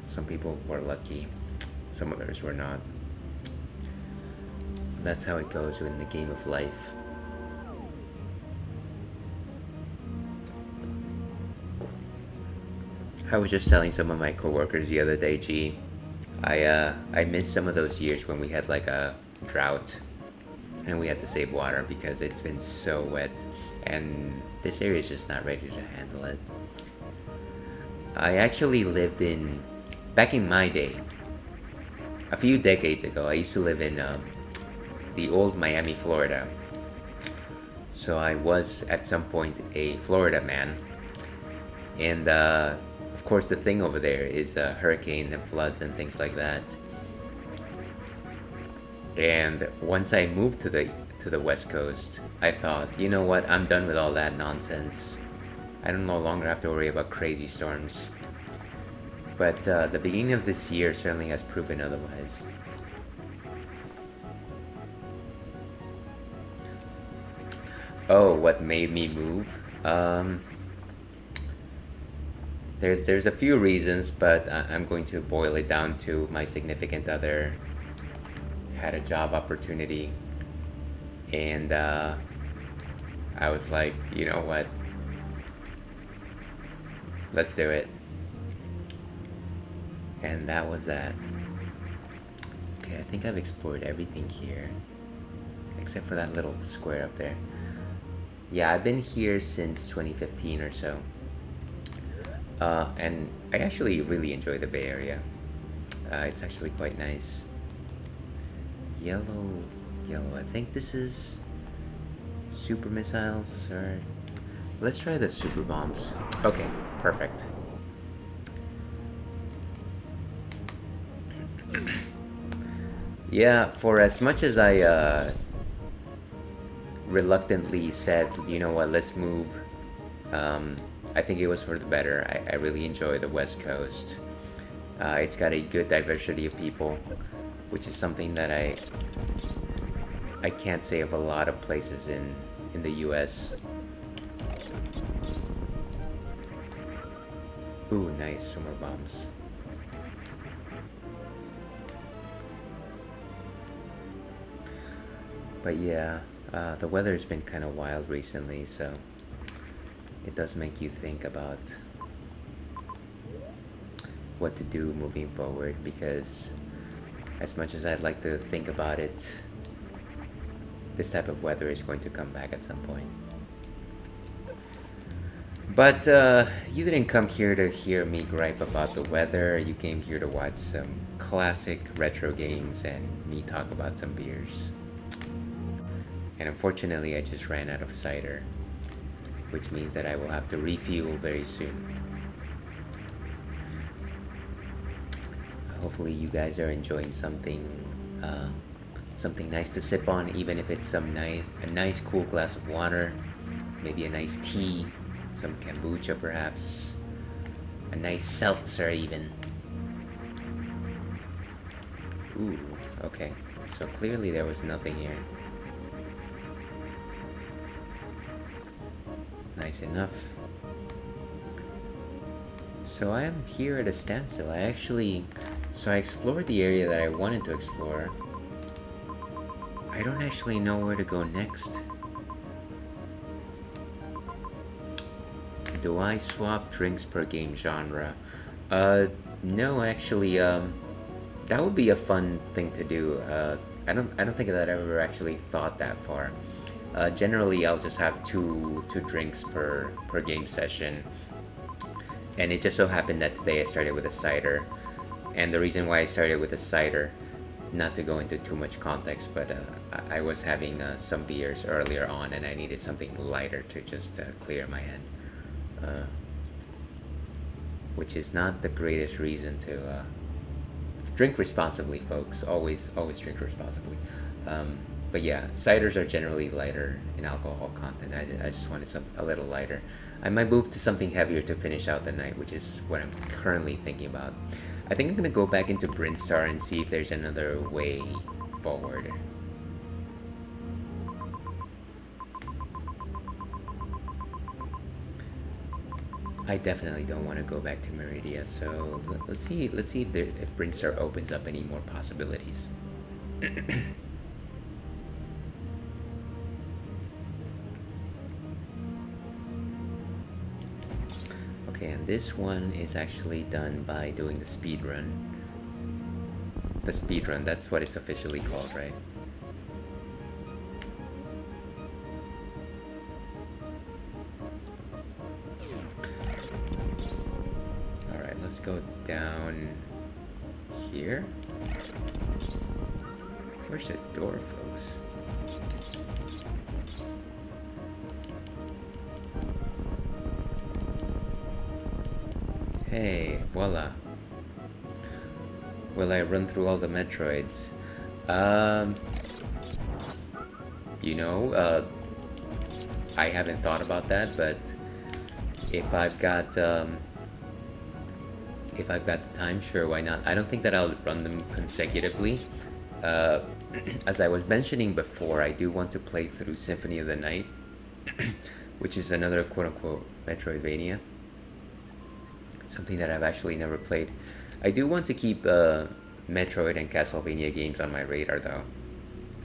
Some people were lucky, some others were not. That's how it goes in the game of life. I was just telling some of my coworkers the other day, gee, I miss some of those years when we had like a drought and we had to save water because it's been so wet and this area is just not ready to handle it. I actually lived back in my day, a few decades ago, I used to live in the old Miami, Florida. So I was at some point a Florida man. And of course, the thing over there is hurricanes and floods and things like that. And once I moved to the West Coast, I thought, you know what? I'm done with all that nonsense. I don't no longer have to worry about crazy storms. But the beginning of this year certainly has proven otherwise. Oh, what made me move? There's a few reasons, but I'm going to boil it down to my significant other had a job opportunity, and I was like, you know what? Let's do it. And that was that. Okay, I think I've explored everything here, except for that little square up there. Yeah, I've been here since 2015 or so. And I actually really enjoy the Bay Area. It's actually quite nice. Yellow. I think this is super missiles, or let's try the super bombs. Okay, perfect. Yeah, for as much as I reluctantly said, you know what, let's move. I think it was for the better. I really enjoy the West Coast. It's got a good diversity of people, which is something that I can't say of a lot of places in the US. Ooh, nice, some more bombs. But yeah, the weather's been kind of wild recently, so it does make you think about what to do moving forward, because as much as I'd like to think about it, this type of weather is going to come back at some point. But you didn't come here to hear me gripe about the weather. You came here to watch some classic retro games and me talk about some beers. And unfortunately, I just ran out of cider, which means that I will have to refuel very soon. Hopefully you guys are enjoying something nice to sip on, even if it's a nice cool glass of water, maybe a nice tea, some kombucha perhaps, a nice seltzer even. Ooh, okay, so clearly there was nothing here. Nice enough. So I am here at a standstill. So I explored the area that I wanted to explore. I don't actually know where to go next. Do I swap drinks per game genre? No, actually, that would be a fun thing to do. I don't think that I've ever actually thought that far. Generally, I'll just have two drinks per game session, and it just so happened that today I started with a cider. And the reason why I started with a cider, not to go into too much context, but I was having some beers earlier on, and I needed something lighter to just clear my head. Uh, which is not the greatest reason to drink responsibly, folks. Always drink responsibly. But yeah, ciders are generally lighter in alcohol content. I just wanted a little lighter. I might move to something heavier to finish out the night, which is what I'm currently thinking about. I think I'm gonna go back into Brinstar and see if there's another way forward. I definitely don't want to go back to Meridia, so let's see if Brinstar opens up any more possibilities. Okay, and this one is actually done by doing the speed run. The speed run, that's what it's officially called, right? Alright, let's go down here. Where's the door, folks? Hey, voila. Will I run through all the Metroids? You know, I haven't thought about that, but if I've got the time, sure, why not? I don't think that I'll run them consecutively. As I was mentioning before, I do want to play through Symphony of the Night, which is another quote-unquote Metroidvania. Something that I've actually never played. I do want to keep Metroid and Castlevania games on my radar, though.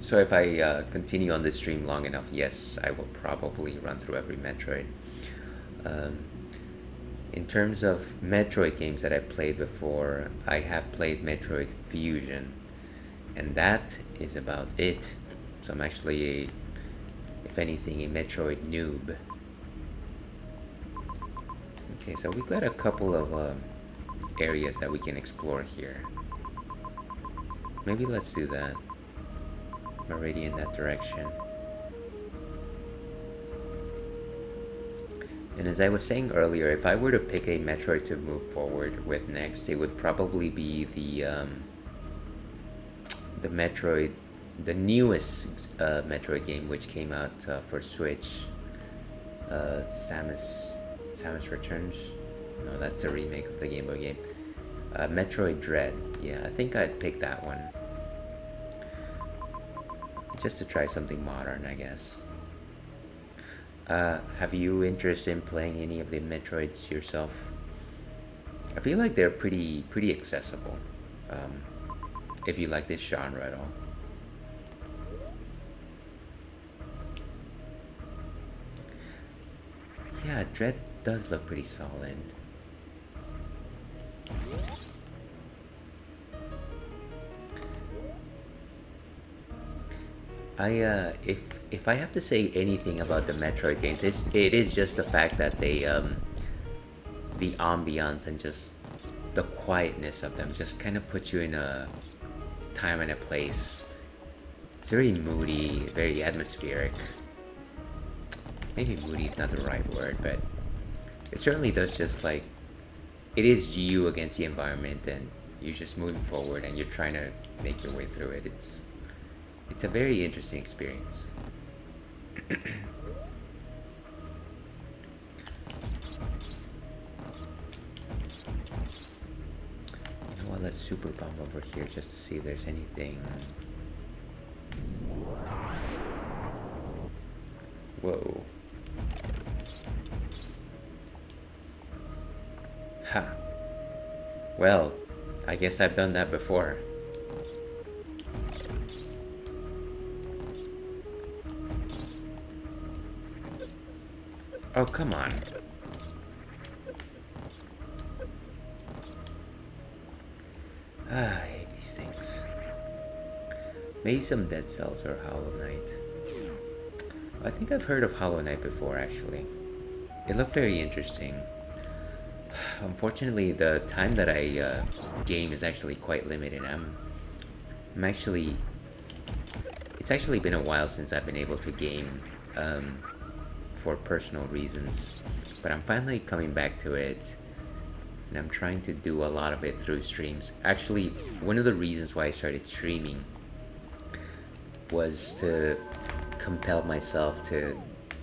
So if I continue on this stream long enough, yes, I will probably run through every Metroid. In terms of Metroid games that I've played before, I have played Metroid Fusion, and that is about it. So I'm actually, if anything, a Metroid noob. Okay, so we've got a couple of areas that we can explore here. Maybe let's do that. Already in that direction. And as I was saying earlier, if I were to pick a Metroid to move forward with next, it would probably be the Metroid, the newest Metroid game, which came out for Switch. Samus Returns. No, that's a remake of the Game Boy game. Metroid Dread. Yeah, I think I'd pick that one. Just to try something modern, I guess. Have you interest in playing any of the Metroids yourself? I feel like they're pretty accessible. If you like this genre at all. Yeah, Dread does look pretty solid. If I have to say anything about the Metroid games, it is just the fact that they the ambiance and just the quietness of them just kind of put you in a time and a place. It's very moody, very atmospheric. Maybe moody is not the right word, but it certainly does just like, it is you against the environment, and you're just moving forward and you're trying to make your way through it. It's a very interesting experience. You know what, let's super bomb over here just to see if there's anything. Whoa. Ha. Well, I guess I've done that before. Oh, come on. I hate these things. Maybe some Dead Cells or Hollow Knight. I think I've heard of Hollow Knight before, actually. It looked very interesting. Unfortunately, the time that I game is actually quite limited. I'm actually... It's actually been a while since I've been able to game for personal reasons. But I'm finally coming back to it. And I'm trying to do a lot of it through streams. Actually, one of the reasons why I started streaming was to compel myself to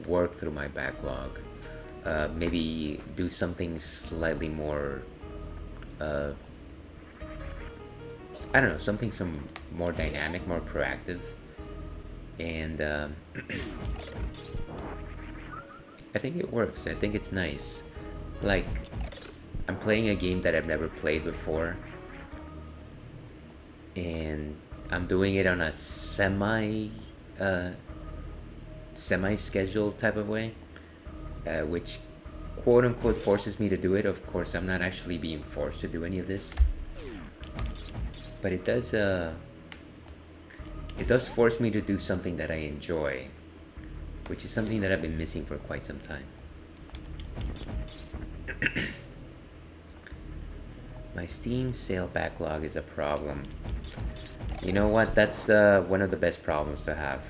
work through my backlog. Maybe do something slightly more, I don't know, something some more dynamic, more proactive. And I think it works. I think it's nice. Like, I'm playing a game that I've never played before, and I'm doing it on a semi-scheduled type of way, which quote unquote forces me to do it. Of course, I'm not actually being forced to do any of this, but it does force me to do something that I enjoy, which is something that I've been missing for quite some time. My Steam sale backlog is a problem. You know what? That's one of the best problems to have.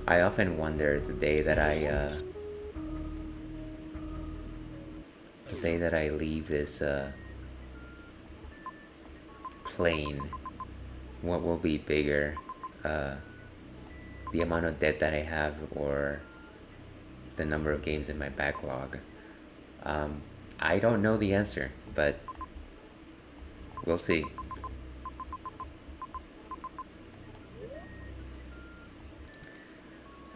I often wonder the day that I leave this plane, what will be bigger, the amount of debt that I have, or the number of games in my backlog. I don't know the answer, but we'll see.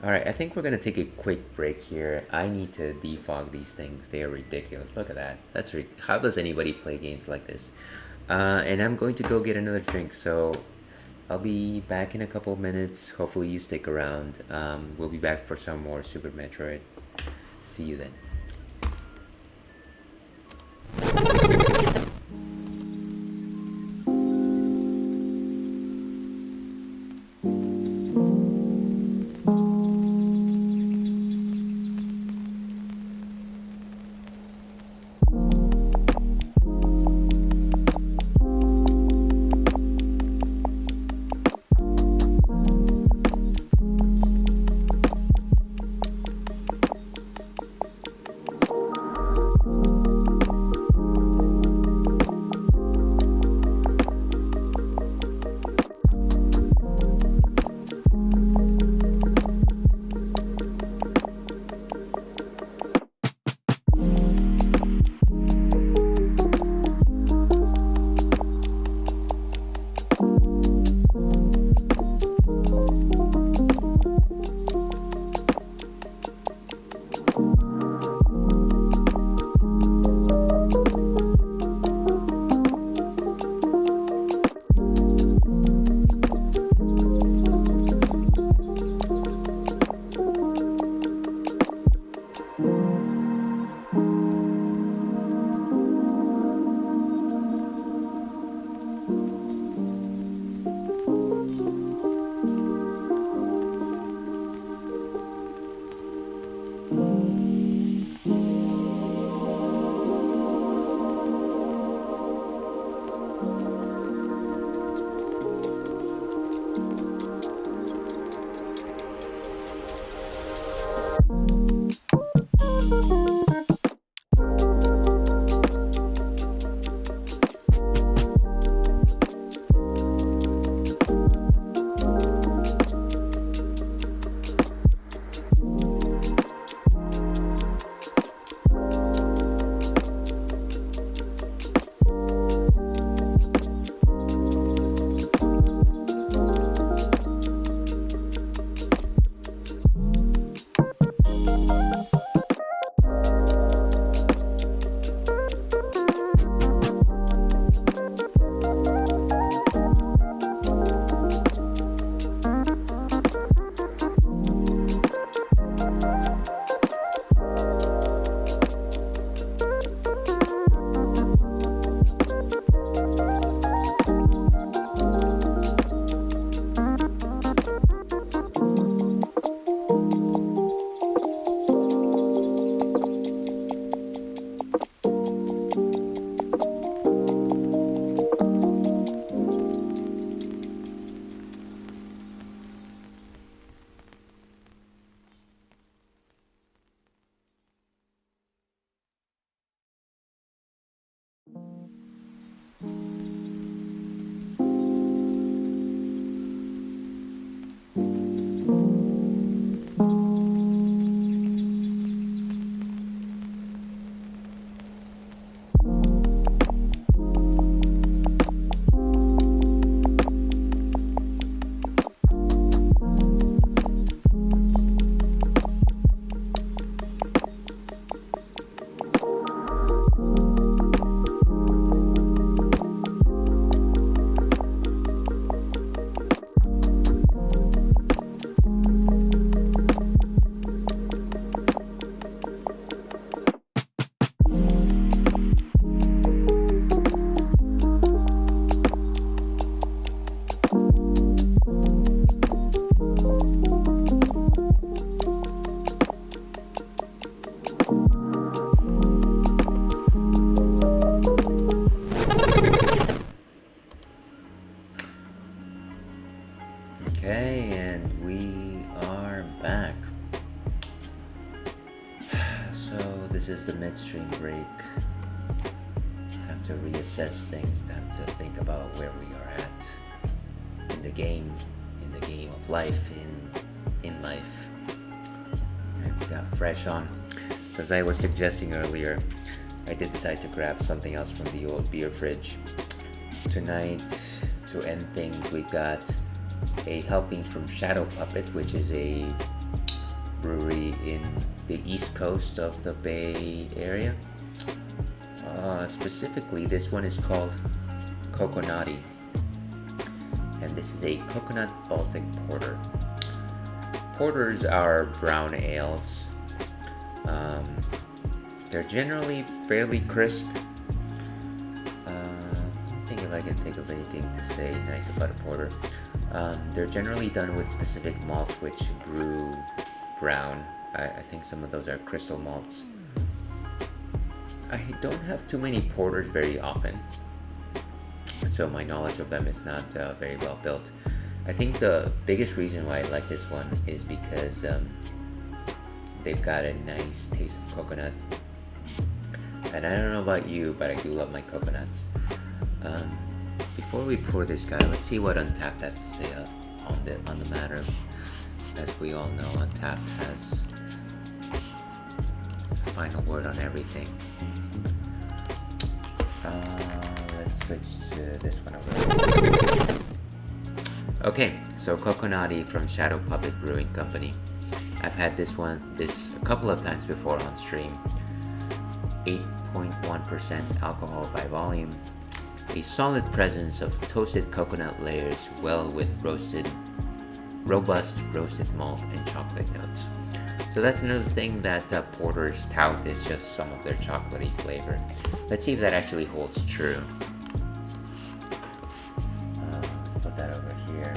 Alright, I think we're gonna take a quick break here. I need to defog these things. They are ridiculous. Look at that. How does anybody play games like this? And I'm going to go get another drink, so I'll be back in a couple of minutes. Hopefully you stick around. We'll be back for some more Super Metroid. See you then. Okay, and we are back. So this is the midstream break. Time to reassess things, time to think about where we are at in the game of life, in life. And we got fresh on. So as I was suggesting earlier, I did decide to grab something else from the old beer fridge. Tonight, to end things, we've got a helping from Shadow Puppet, which is a brewery in the east coast of the Bay Area. Specifically, this one is called Coconati, and this is a coconut Baltic porter. Porters are brown ales. They're generally fairly crisp. I think if I can think of anything to say nice about a porter. They're generally done with specific malts which brew brown. I think some of those are crystal malts. I don't have too many porters very often, so my knowledge of them is not very well built. I think the biggest reason why I like this one is because they've got a nice taste of coconut. And I don't know about you, but I do love my coconuts. Before we pour this guy, let's see what Untapped has to say on the matter. As we all know, Untapped has the final word on everything. Let's switch to this one over here. Okay, so Coconati from Shadow Puppet Brewing Company. I've had this a couple of times before on stream. 8.1% alcohol by volume. A solid presence of toasted coconut layers, well with robust roasted malt and chocolate notes. So that's another thing that porters tout is just some of their chocolatey flavor. Let's see if that actually holds true. Let's put that over here.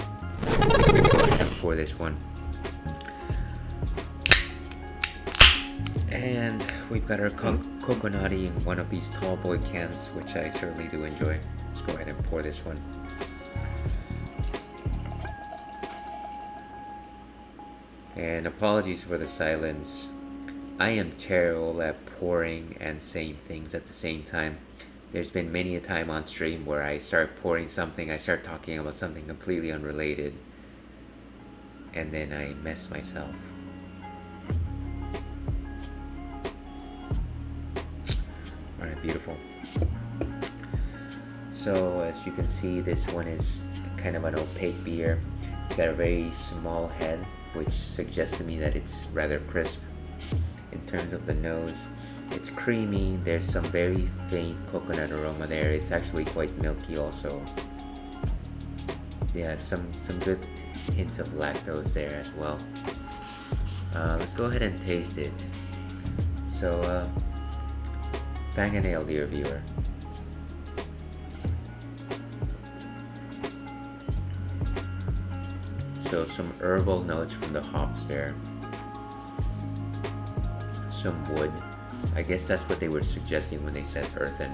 Go ahead and pour this one. And we've got our Coconati in one of these tall boy cans, which I certainly do enjoy. Let's go ahead and pour this one. And apologies for the silence. I am terrible at pouring and saying things at the same time. There's been many a time on stream where I start pouring something, I start talking about something completely unrelated, and then I mess myself. Alright, beautiful. So as you can see, this one is kind of an opaque beer. It's got a very small head, which suggests to me that it's rather crisp. In terms of the nose, it's creamy. There's some very faint coconut aroma there. It's actually quite milky also. Yeah, some good hints of lactose there as well. Let's go ahead and taste it. So, Fang and Ale, dear viewer. So some herbal notes from the hops there. Some wood. I guess that's what they were suggesting when they said earthen.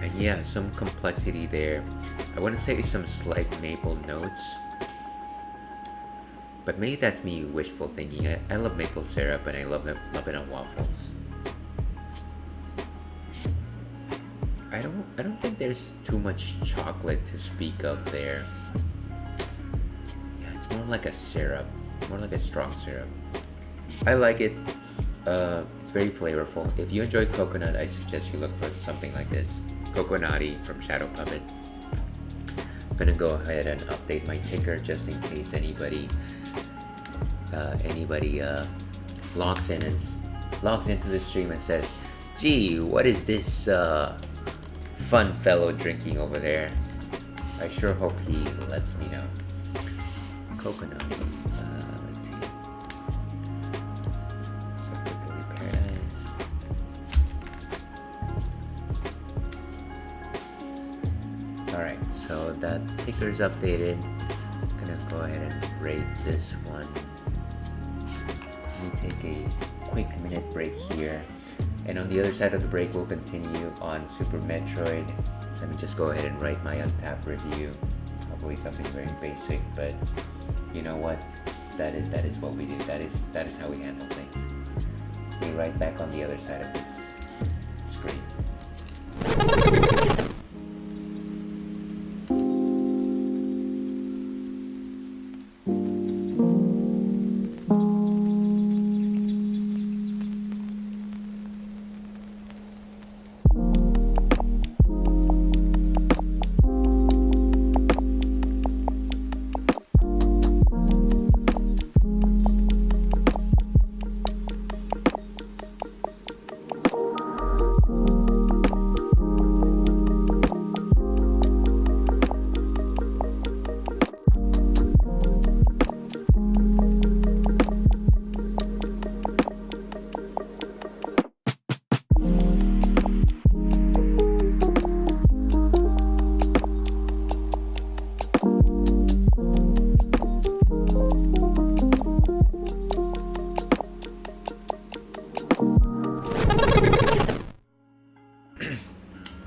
And yeah, some complexity there. I want to say some slight maple notes. But maybe that's me wishful thinking. I love maple syrup and I love it on waffles. I don't think there's too much chocolate to speak of there. Yeah, it's more like a syrup, more like a strong syrup. I like it. It's very flavorful. If you enjoy coconut, I suggest you look for something like this. Coconati from Shadow Puppet. I'm gonna go ahead and update my ticker just in case anybody logs into the stream and says, "Gee, what is this fun fellow drinking over there?" I sure hope he lets me know. Coconut. Let's see. So quickly, Paradise. Alright, so that ticker's updated. I'm gonna go ahead and rate this one. Let me take a quick minute break here. And on the other side of the break, we'll continue on Super Metroid. So let me just go ahead and write my Untapped review. Probably something very basic, but you know what? That is what we do. That is how we handle things. Be right back on the other side of this screen.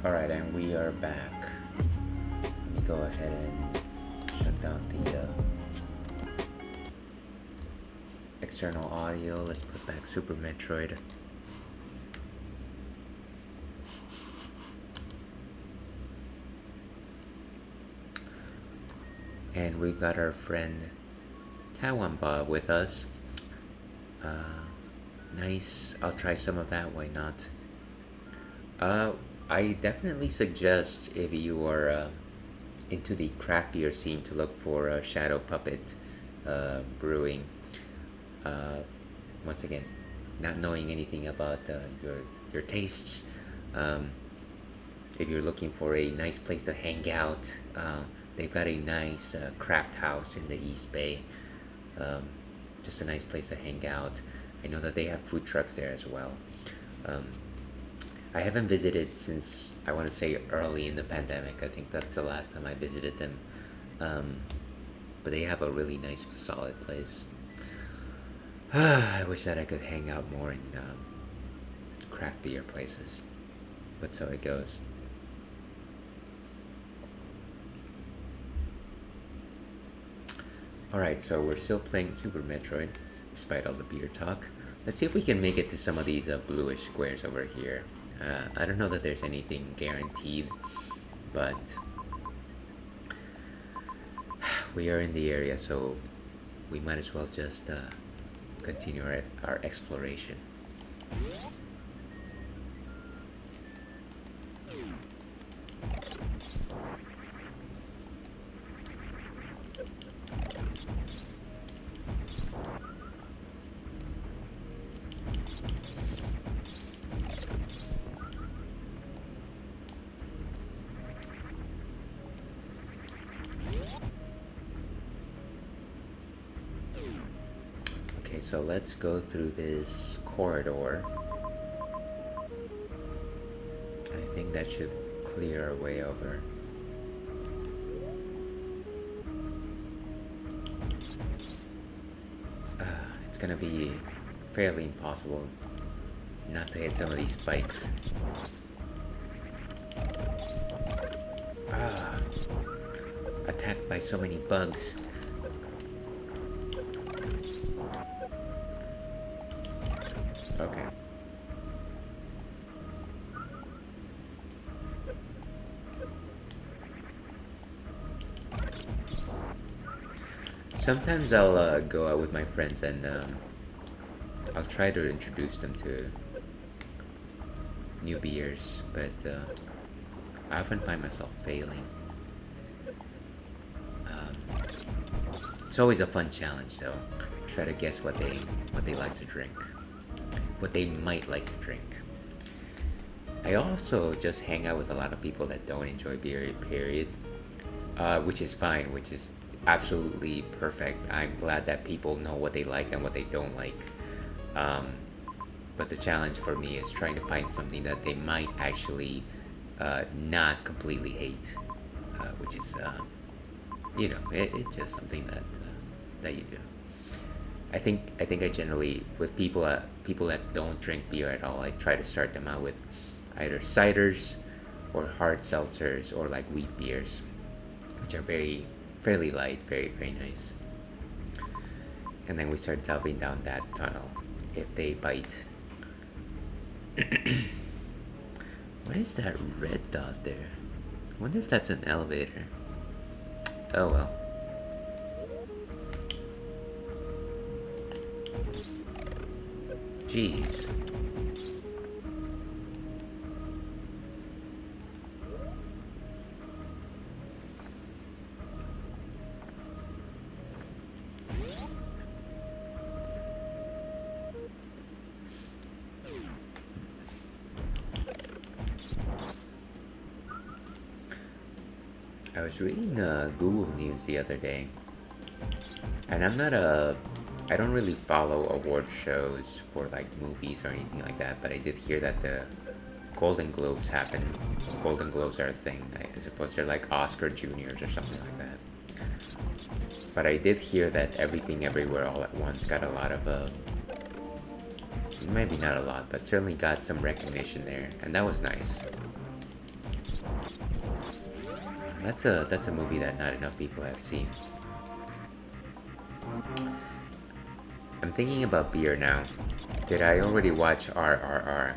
Alright, and we are back. Let me go ahead and shut down the external audio. Let's put back Super Metroid. And we've got our friend Taiwan Bob with us. Nice. I'll try some of that. Why not? I definitely suggest, if you are into the craft beer scene, to look for Shadow Puppet Brewing. Once again, not knowing anything about your tastes, if you're looking for a nice place to hang out, they've got a nice craft house in the East Bay. Just a nice place to hang out. I know that they have food trucks there as well. I haven't visited since, I want to say, early in the pandemic. I think that's the last time I visited them. But they have a really nice, solid place. I wish that I could hang out more in craft beer places. But so it goes. Alright, so we're still playing Super Metroid, despite all the beer talk. Let's see if we can make it to some of these bluish squares over here. I don't know that there's anything guaranteed, but we are in the area, so we might as well just continue our exploration. Okay, so let's go through this corridor. I think that should clear our way over. It's gonna be fairly impossible not to hit some of these spikes. Attacked by so many bugs. Okay. Sometimes I'll go out with my friends and I'll try to introduce them to new beers, but I often find myself failing. It's always a fun challenge, though. Try to guess what they like to drink, what they might like to drink. I also just hang out with a lot of people that don't enjoy beer, period, which is fine, which is absolutely perfect. I'm glad that people know what they like and what they don't like. But the challenge for me is trying to find something that they might actually not completely hate, which is, you know, it's just something that you do. I generally with people that don't drink beer at all, I try to start them out with either ciders or hard seltzers or like wheat beers, which are very fairly light, very nice. And then we start delving down that tunnel if they bite. What is that red dot there? I wonder if that's an elevator. Oh well. Jeez. I was reading Google News the other day, and I don't really follow award shows for like movies or anything like that, but I did hear that the Golden Globes happened. Golden Globes are a thing, I suppose they're like Oscar Juniors or something like that. But I did hear that Everything Everywhere All at Once got a lot of maybe not a lot, but certainly got some recognition there, and that was nice. That's a movie that not enough people have seen. I'm thinking about beer now. Did I already watch RRR?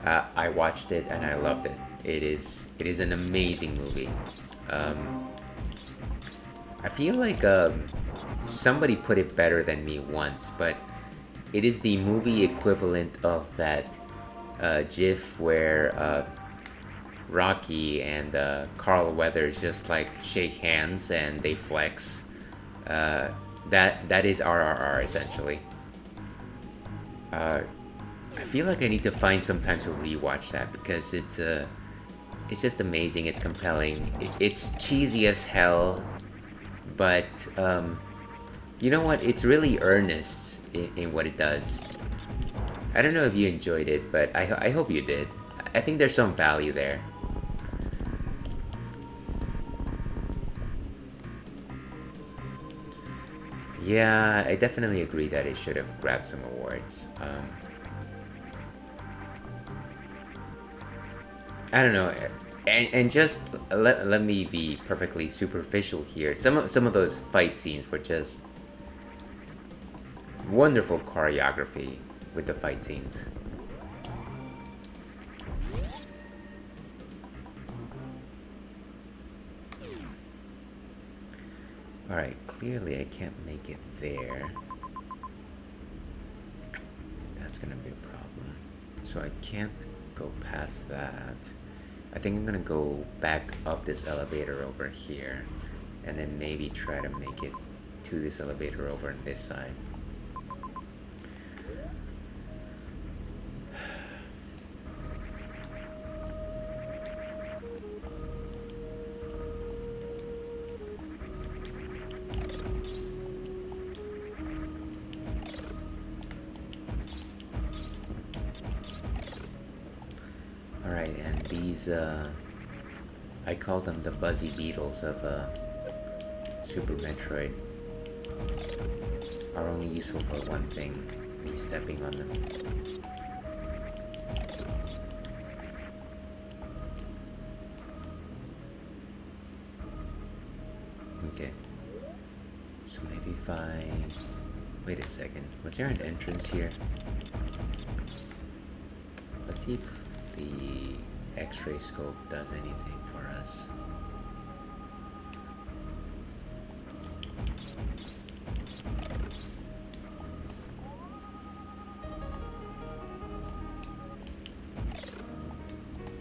I watched it and I loved it. It is an amazing movie. Um, I feel like somebody put it better than me once, but it is the movie equivalent of that GIF where Rocky and Carl Weathers just like shake hands and they flex. That is RRR essentially. I feel like I need to find some time to rewatch that because it's just amazing. It's compelling. It's cheesy as hell, but you know what? It's really earnest in what it does. I don't know if you enjoyed it, but I hope you did. I think there's some value there. Yeah, I definitely agree that it should have grabbed some awards. I don't know, and just let me be perfectly superficial here. Some of those fight scenes were just wonderful choreography with the fight scenes. Alright, clearly I can't make it there. That's gonna be a problem. So I can't go past that. I think I'm gonna go back up this elevator over here and then maybe try to make it to this elevator over on this side. Alright, and these, I call them the Buzzy Beetles of Super Metroid, are only useful for one thing, me stepping on them. Okay, so maybe if I... Wait a second, was there an entrance here? Let's see if the X-ray scope does anything for us.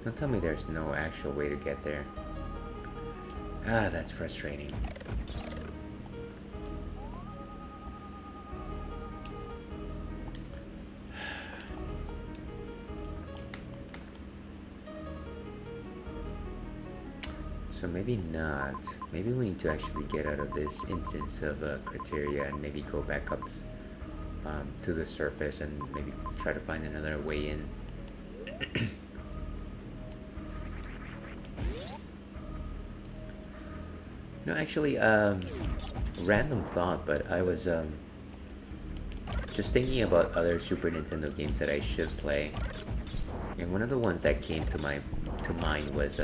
Don't tell me there's no actual way to get there. Ah, that's frustrating. So maybe not. Maybe we need to actually get out of this instance of criteria and maybe go back up to the surface and maybe try to find another way in. No, actually, random thought, but I was just thinking about other Super Nintendo games that I should play, and one of the ones that came to mind was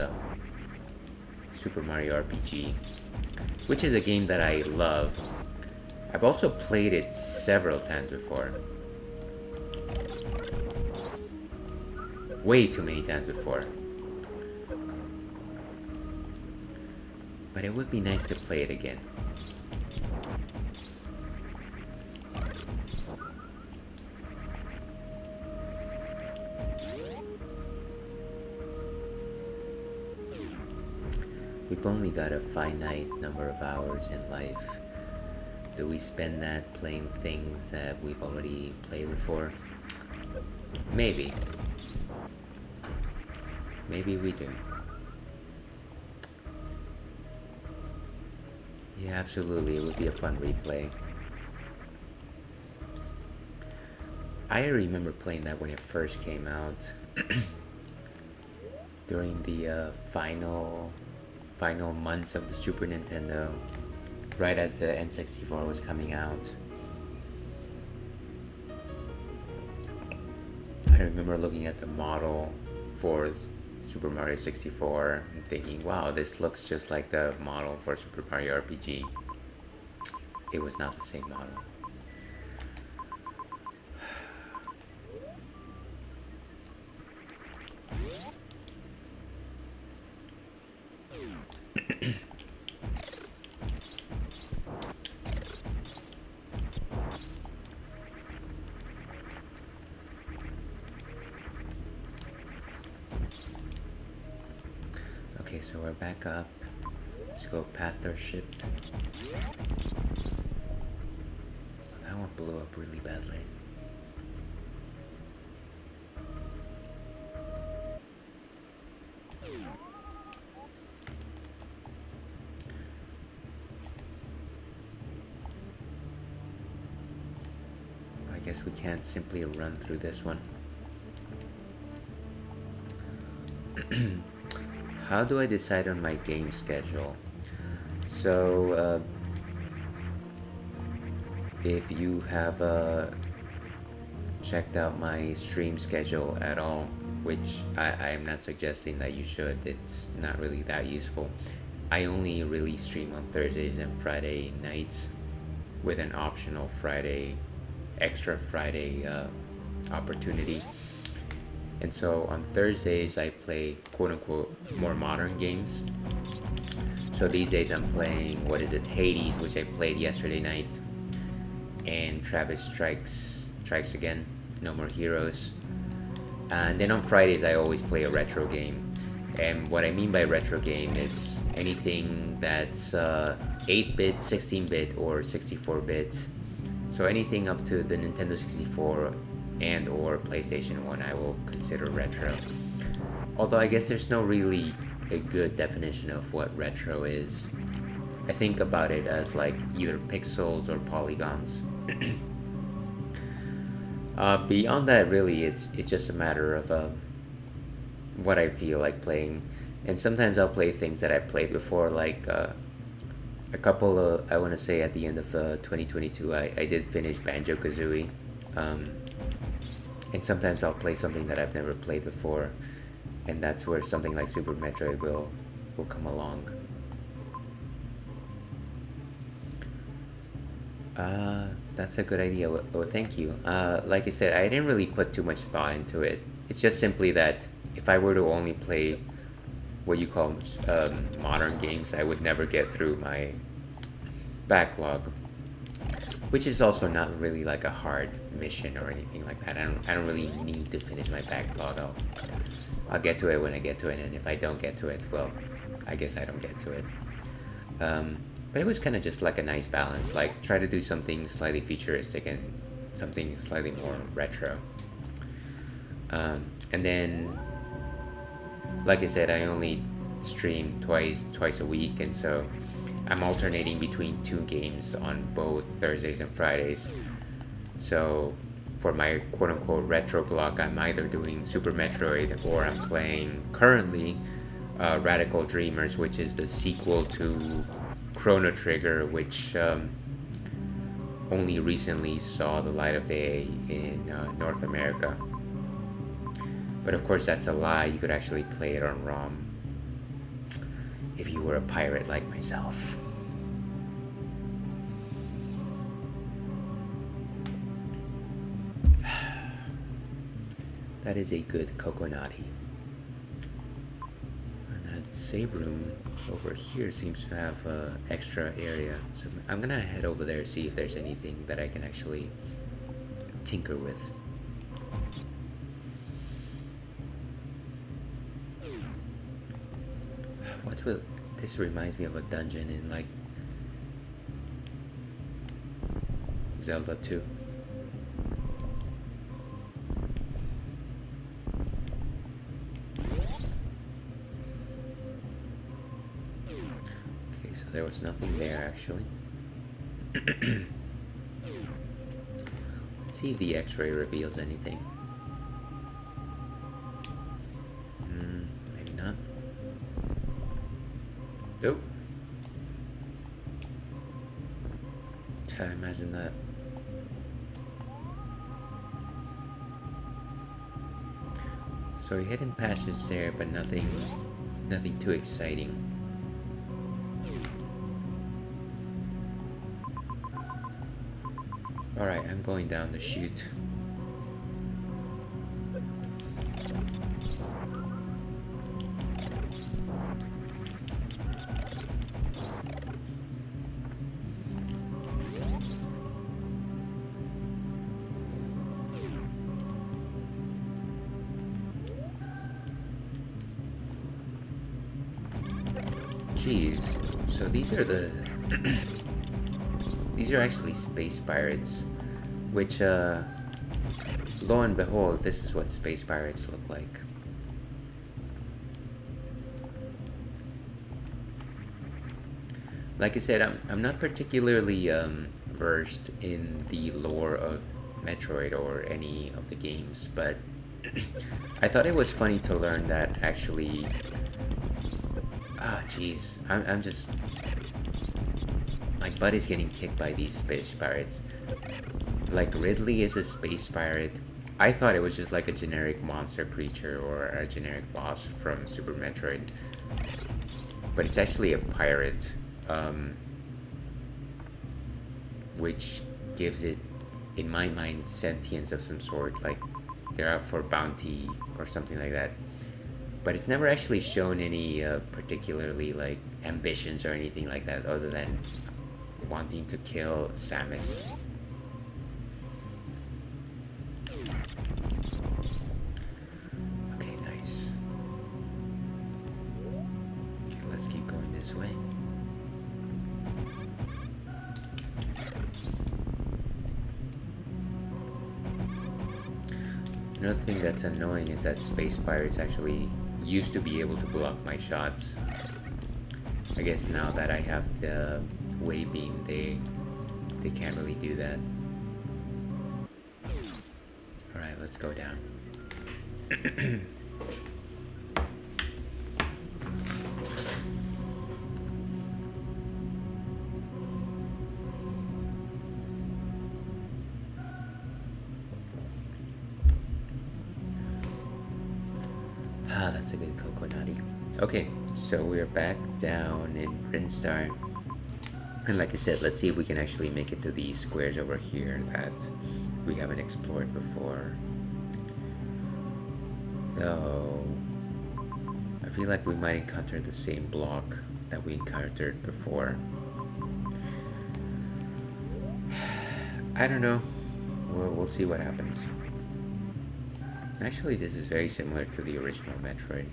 Super Mario RPG, which is a game that I love. I've also played it several times before. Way too many times before. But it would be nice to play it again. We've only got a finite number of hours in life. Do we spend that playing things that we've already played before? Maybe. Maybe we do. Yeah, absolutely, it would be a fun replay. I remember playing that when it first came out. During the final months of the Super Nintendo, right as the N64 was coming out. I remember looking at the model for Super Mario 64 and thinking, wow, this looks just like the model for Super Mario RPG. It was not the same model. Okay, so we're back up. Let's go past our ship. That one blew up really badly. I guess we can't simply run through this one. How do I decide on my game schedule? So, if you have checked out my stream schedule at all, which I am not suggesting that you should, it's not really that useful. I only really stream on Thursdays and Friday nights with an optional extra Friday opportunity. And so on Thursdays I play quote-unquote more modern games. So these days I'm playing, Hades, which I played yesterday night, and Travis Strikes Again, No More Heroes. And then on Fridays I always play a retro game. And what I mean by retro game is anything that's 8-bit, 16-bit, or 64-bit. So anything up to the Nintendo 64 and or PlayStation 1 I will consider retro. Although I guess there's no really a good definition of what retro is. I think about it as like either pixels or polygons. Beyond that, really, it's just a matter of what I feel like playing. And sometimes I'll play things that I played before, like a couple of, I want to say at the end of 2022, I did finish Banjo-Kazooie. And sometimes I'll play something that I've never played before, and that's where something like Super Metroid will come along. That's a good idea. Well, thank you. Like I said, I didn't really put too much thought into it. It's just simply that if I were to only play what you call modern games, I would never get through my backlog. Which is also not really like a hard mission or anything like that. I don't really need to finish my backlog. I'll get to it when I get to it, and if I don't get to it, well, I guess I don't get to it. But it was kind of just like a nice balance, like try to do something slightly futuristic and something slightly more retro. And then, like I said, I only stream twice a week, and so I'm alternating between two games on both Thursdays and Fridays. So for my quote-unquote retro block, I'm either doing Super Metroid or I'm playing currently Radical Dreamers, which is the sequel to Chrono Trigger, which only recently saw the light of day in North America. But of course, that's a lie. You could actually play it on ROM if you were a pirate like myself. That is a good coconati. And that save room over here seems to have extra area. So I'm gonna head over there, see if there's anything that I can actually tinker with. What's with this? Reminds me of a dungeon in like Zelda 2. Okay, so there was nothing there actually. Let's see if the X-ray reveals anything. Maybe not. Nope. I imagine that. So hidden patches there, but nothing too exciting. Alright, I'm going down the chute. Jeez, so these are the these are actually space pirates, which lo and behold, this is what space pirates look like. Like I said, I'm not particularly versed in the lore of Metroid or any of the games, but I thought it was funny to learn that actually. Ah, jeez, I'm just. My butt is getting kicked by these space pirates. Like, Ridley is a space pirate. I thought it was just like a generic monster creature or a generic boss from Super Metroid. But it's actually a pirate. Which gives it, in my mind, sentience of some sort. Like, they're out for bounty or something like that. But it's never actually shown any particularly like ambitions or anything like that, other than wanting to kill Samus. Okay, nice. Okay, let's keep going this way. Another thing that's annoying is that space pirates actually used to be able to block my shots. I guess now that I have the wave beam, they can't really do that. Alright, let's go down. Ah, that's a good coconutty. Okay, so we're back down in Brinstar. And like I said, let's see if we can actually make it to these squares over here that we haven't explored before. Though, I feel like we might encounter the same block that we encountered before. I don't know. We'll see what happens. Actually, this is very similar to the original Metroid.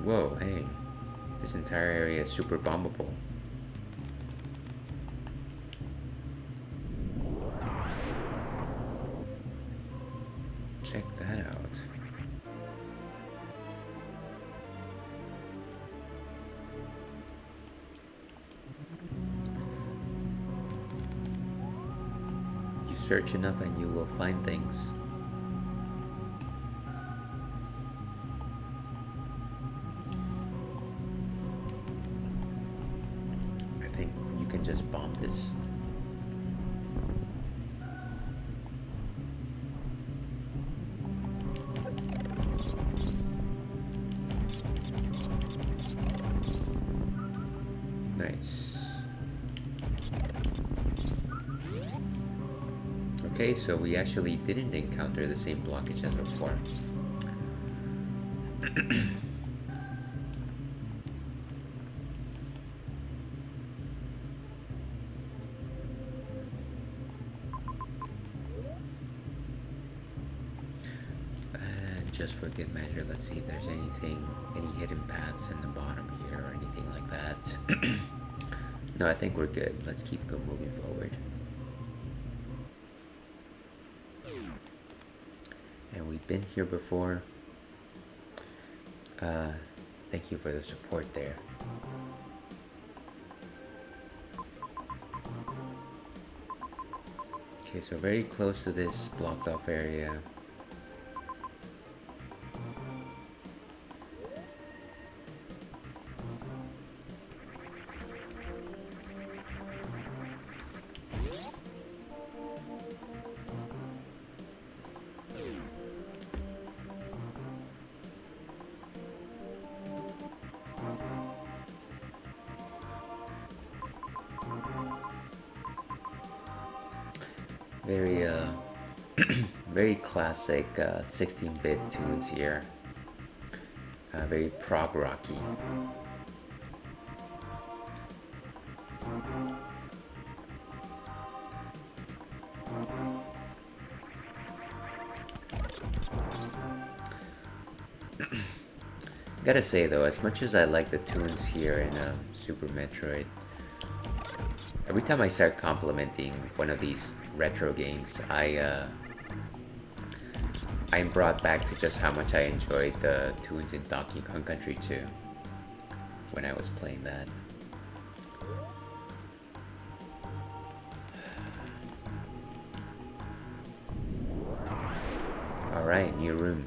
Whoa, hey. This entire area is super bombable. Check that out. You search enough and you will find things. I think you can just bomb this. Nice. Okay, so we actually didn't encounter the same blockage as before. And just for good measure, let's see if there's any hidden paths in the bottom here or anything like that. No, I think we're good. Let's keep moving forward. And we've been here before. Thank you for the support there. Okay, so very close to this blocked off area. Very very classic 16-bit tunes here. Very prog rocky. Gotta say though, as much as I like the tunes here in Super Metroid, every time I start complimenting one of these retro games, I'm brought back to just how much I enjoyed the tunes in Donkey Kong Country 2 when I was playing that. Alright, new room.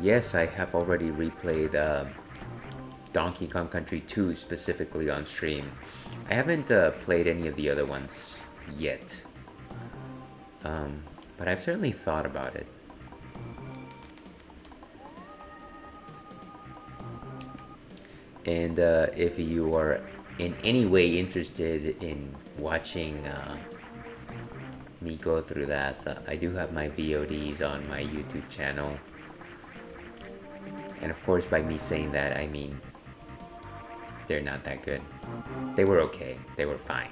Yes, I have already replayed Donkey Kong Country 2 specifically on stream. I haven't played any of the other ones yet, but I've certainly thought about it. And if you are in any way interested in watching me go through that, I do have my VODs on my YouTube channel. And of course, by me saying that, I mean they're not that good. They were okay. They were fine.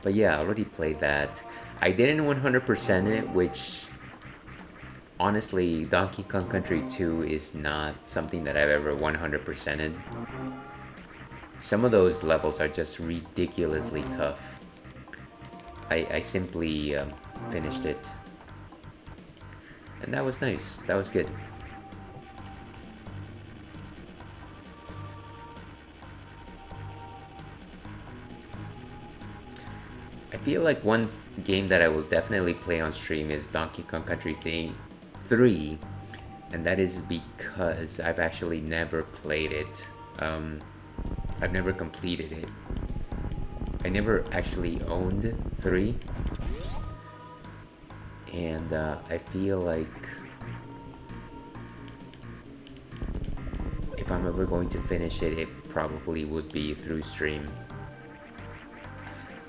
But yeah, I already played that. I didn't 100% it, which honestly, Donkey Kong Country 2 is not something that I've ever 100%ed. Some of those levels are just ridiculously tough. I simply finished it. And that was nice. That was good. I feel like one game that I will definitely play on stream is Donkey Kong Country 3, and that is because I've actually never played it. I've never completed it. I never actually owned 3. And I feel like if I'm ever going to finish it, it probably would be through stream.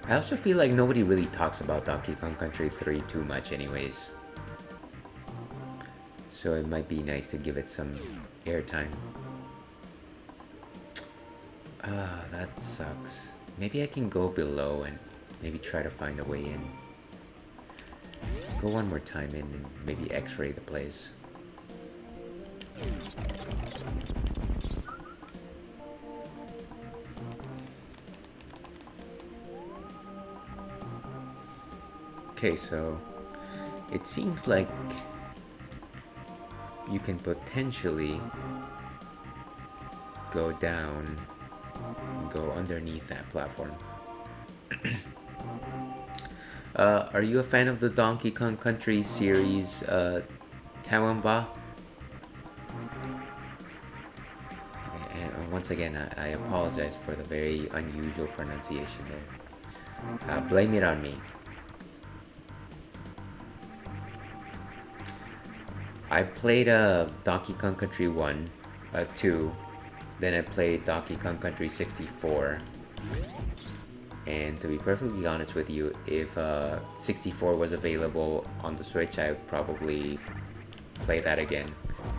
I also feel like nobody really talks about Donkey Kong Country 3 too much anyways. So it might be nice to give it some airtime. Ah, that sucks. Maybe I can go below and maybe try to find a way in. Go one more time in and maybe x-ray the place. Okay, so it seems like you can potentially go down and go underneath that platform. Are you a fan of the Donkey Kong Country series, Tawamba? And once again, I apologize for the very unusual pronunciation there. Blame it on me. I played Donkey Kong Country 1, 2, then I played Donkey Kong Country 64. And to be perfectly honest with you, if 64 was available on the Switch, I would probably play that again.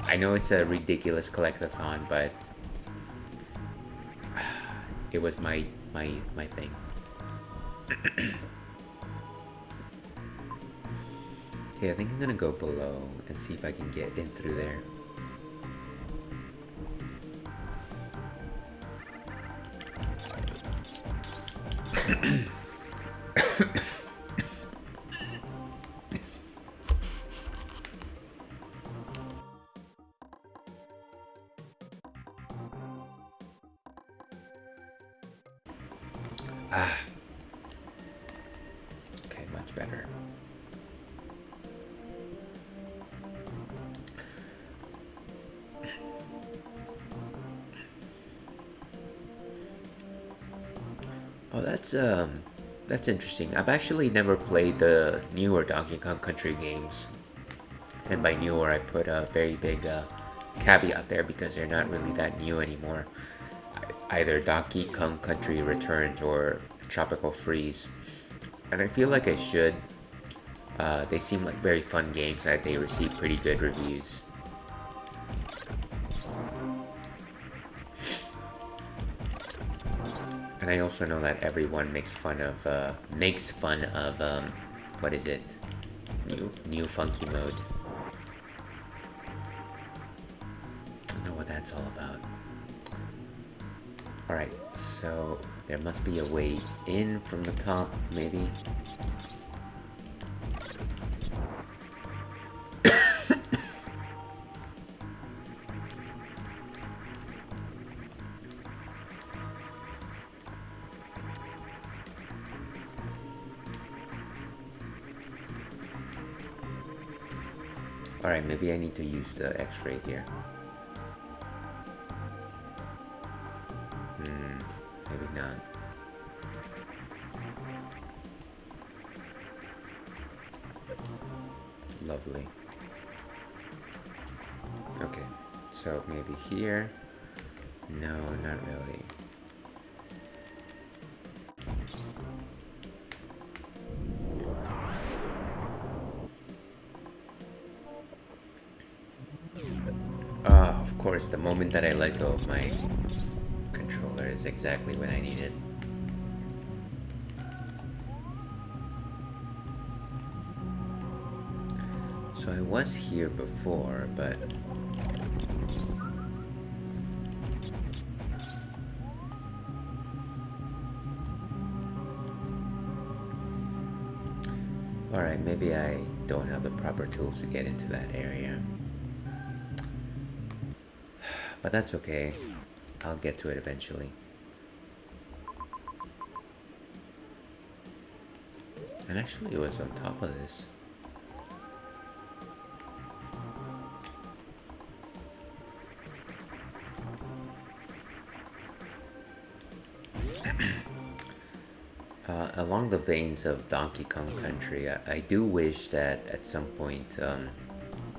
I know it's a ridiculous collectathon, but it was my thing. Okay, I think I'm gonna go below and see if I can get in through there. Ah. Okay, much better. Oh, that's interesting. I've actually never played the newer Donkey Kong Country games. And by newer, I put a very big caveat there because they're not really that new anymore. Either Donkey Kong Country Returns or Tropical Freeze. And I feel like I should. They seem like very fun games that they receive pretty good reviews. And I also know that everyone makes fun of what is it? New funky mode. I don't know what that's all about. Alright, so there must be a way in from the top, maybe. Alright, maybe I need to use the X-ray here. Maybe not. Lovely. Okay, so maybe here. No, not really. Of course, the moment that I let go of my controller is exactly what I needed. So I was here before, but alright, maybe I don't have the proper tools to get into that area. But that's okay. I'll get to it eventually. And actually it was on top of this. Along the veins of Donkey Kong Country, I do wish that at some point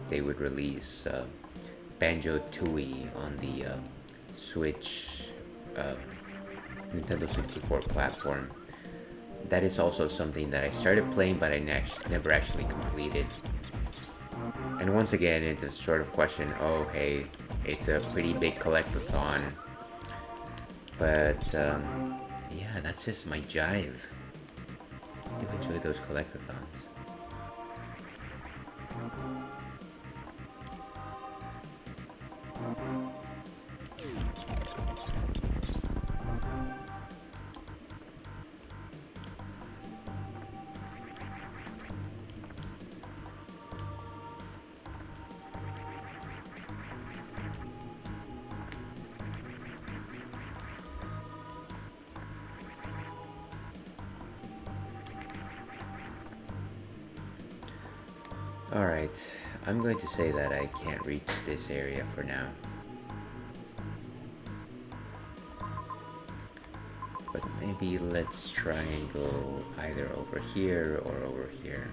they would release Banjo-Tooie on the Switch Nintendo 64 platform. That is also something that I started playing, but I never actually completed. And once again, it's a sort of question, oh hey, it's a pretty big collectathon. But yeah, that's just my jive. I do enjoy those collectathons. Alright, I'm going to say that I can't reach this area for now. Maybe let's try and go either over here or over here.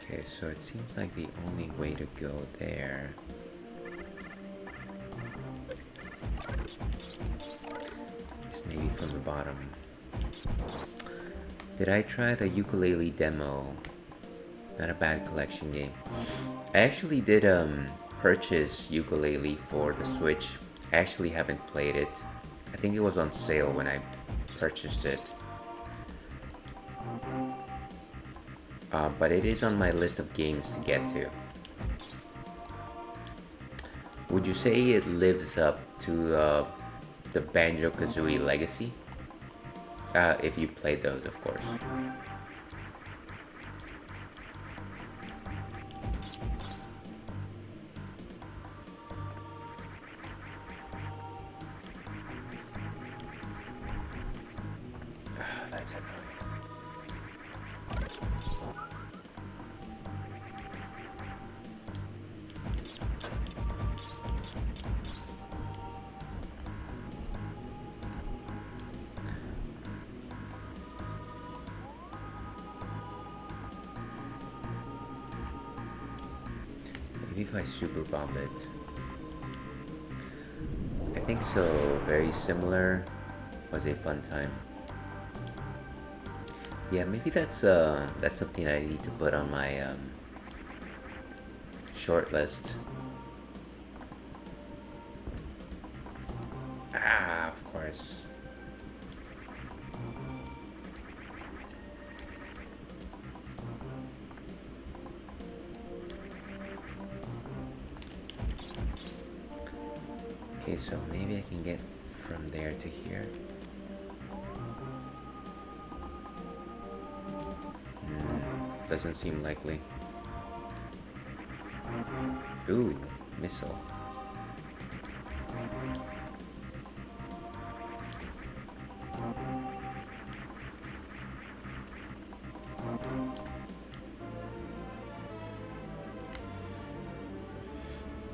Okay, so it seems like the only way to go there is maybe from the bottom. Did I try the ukulele demo? Not a bad collection game. I actually did purchase ukulele for the Switch. I actually haven't played it. I think it was on sale when I purchased it. But it is on my list of games to get to. Would you say it lives up to the Banjo-Kazooie legacy? If you played those, of course. That's annoying. Maybe if I super bomb it. I think so. Very similar. Was a fun time. Yeah, maybe that's something I need to put on my short list. Ah, of course. Okay, so maybe I can get from there to here. Doesn't seem likely. Ooh, missile.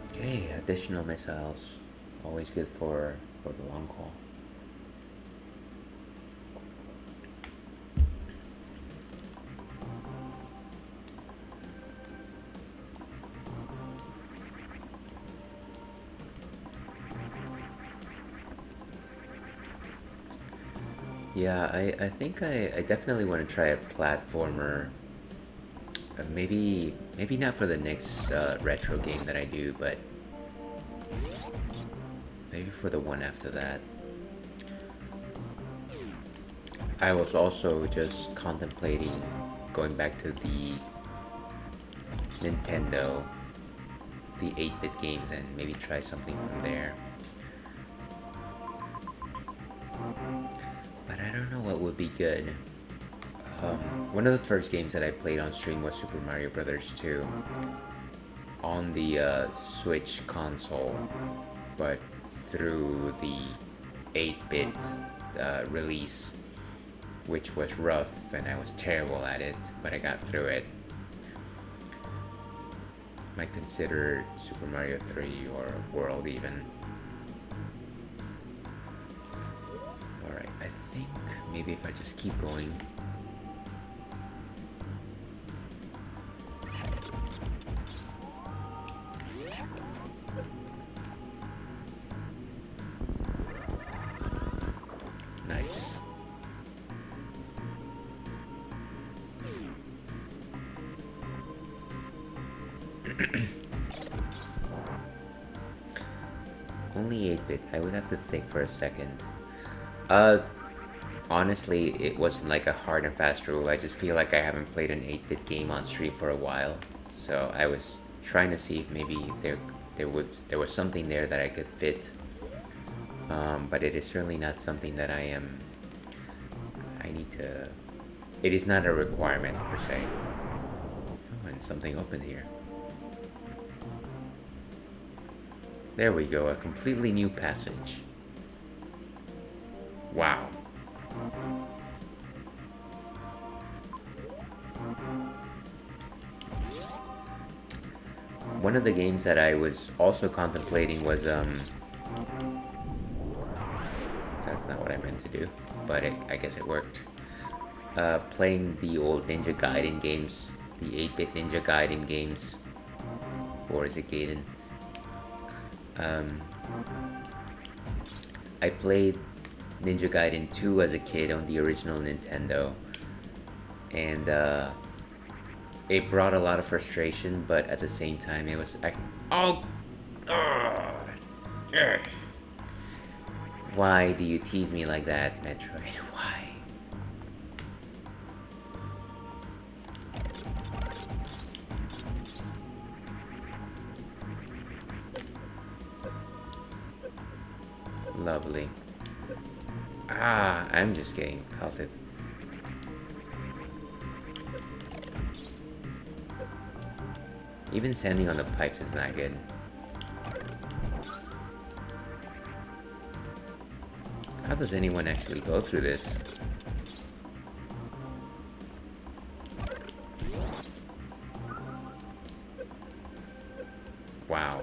Okay, additional missiles. Always good for the long haul. Yeah, I think I definitely want to try a platformer. Maybe not for the next retro game that I do, but maybe for the one after that. I was also just contemplating going back to the Nintendo, the 8-bit games, and maybe try something from there. But I don't know what would be good. One of the first games that I played on stream was Super Mario Brothers 2 on the Switch console, but through the 8-bit release, which was rough and I was terrible at it, but I got through it. Might consider Super Mario 3 or World even. Alright, I think maybe if I just keep going. Nice. Only 8-bit. I would have to think for a second. Honestly, it wasn't like a hard and fast rule. I just feel like I haven't played an 8-bit game on stream for a while. So I was trying to see if maybe there was something there that I could fit. But it is certainly not something that I need to... It is not a requirement, per se. Oh, and something opened here. There we go, a completely new passage. Wow. One of the games that I was also contemplating was, that's not what I meant to do, but I guess it worked. Playing the old Ninja Gaiden games, the 8-bit Ninja Gaiden games, or is it Gaiden? I played Ninja Gaiden 2 as a kid on the original Nintendo, and it brought a lot of frustration, but at the same time it was why do you tease me like that, Metroid? Why? Lovely. I'm just getting pelted. Even standing on the pipes is not good. How does anyone actually go through this? Wow.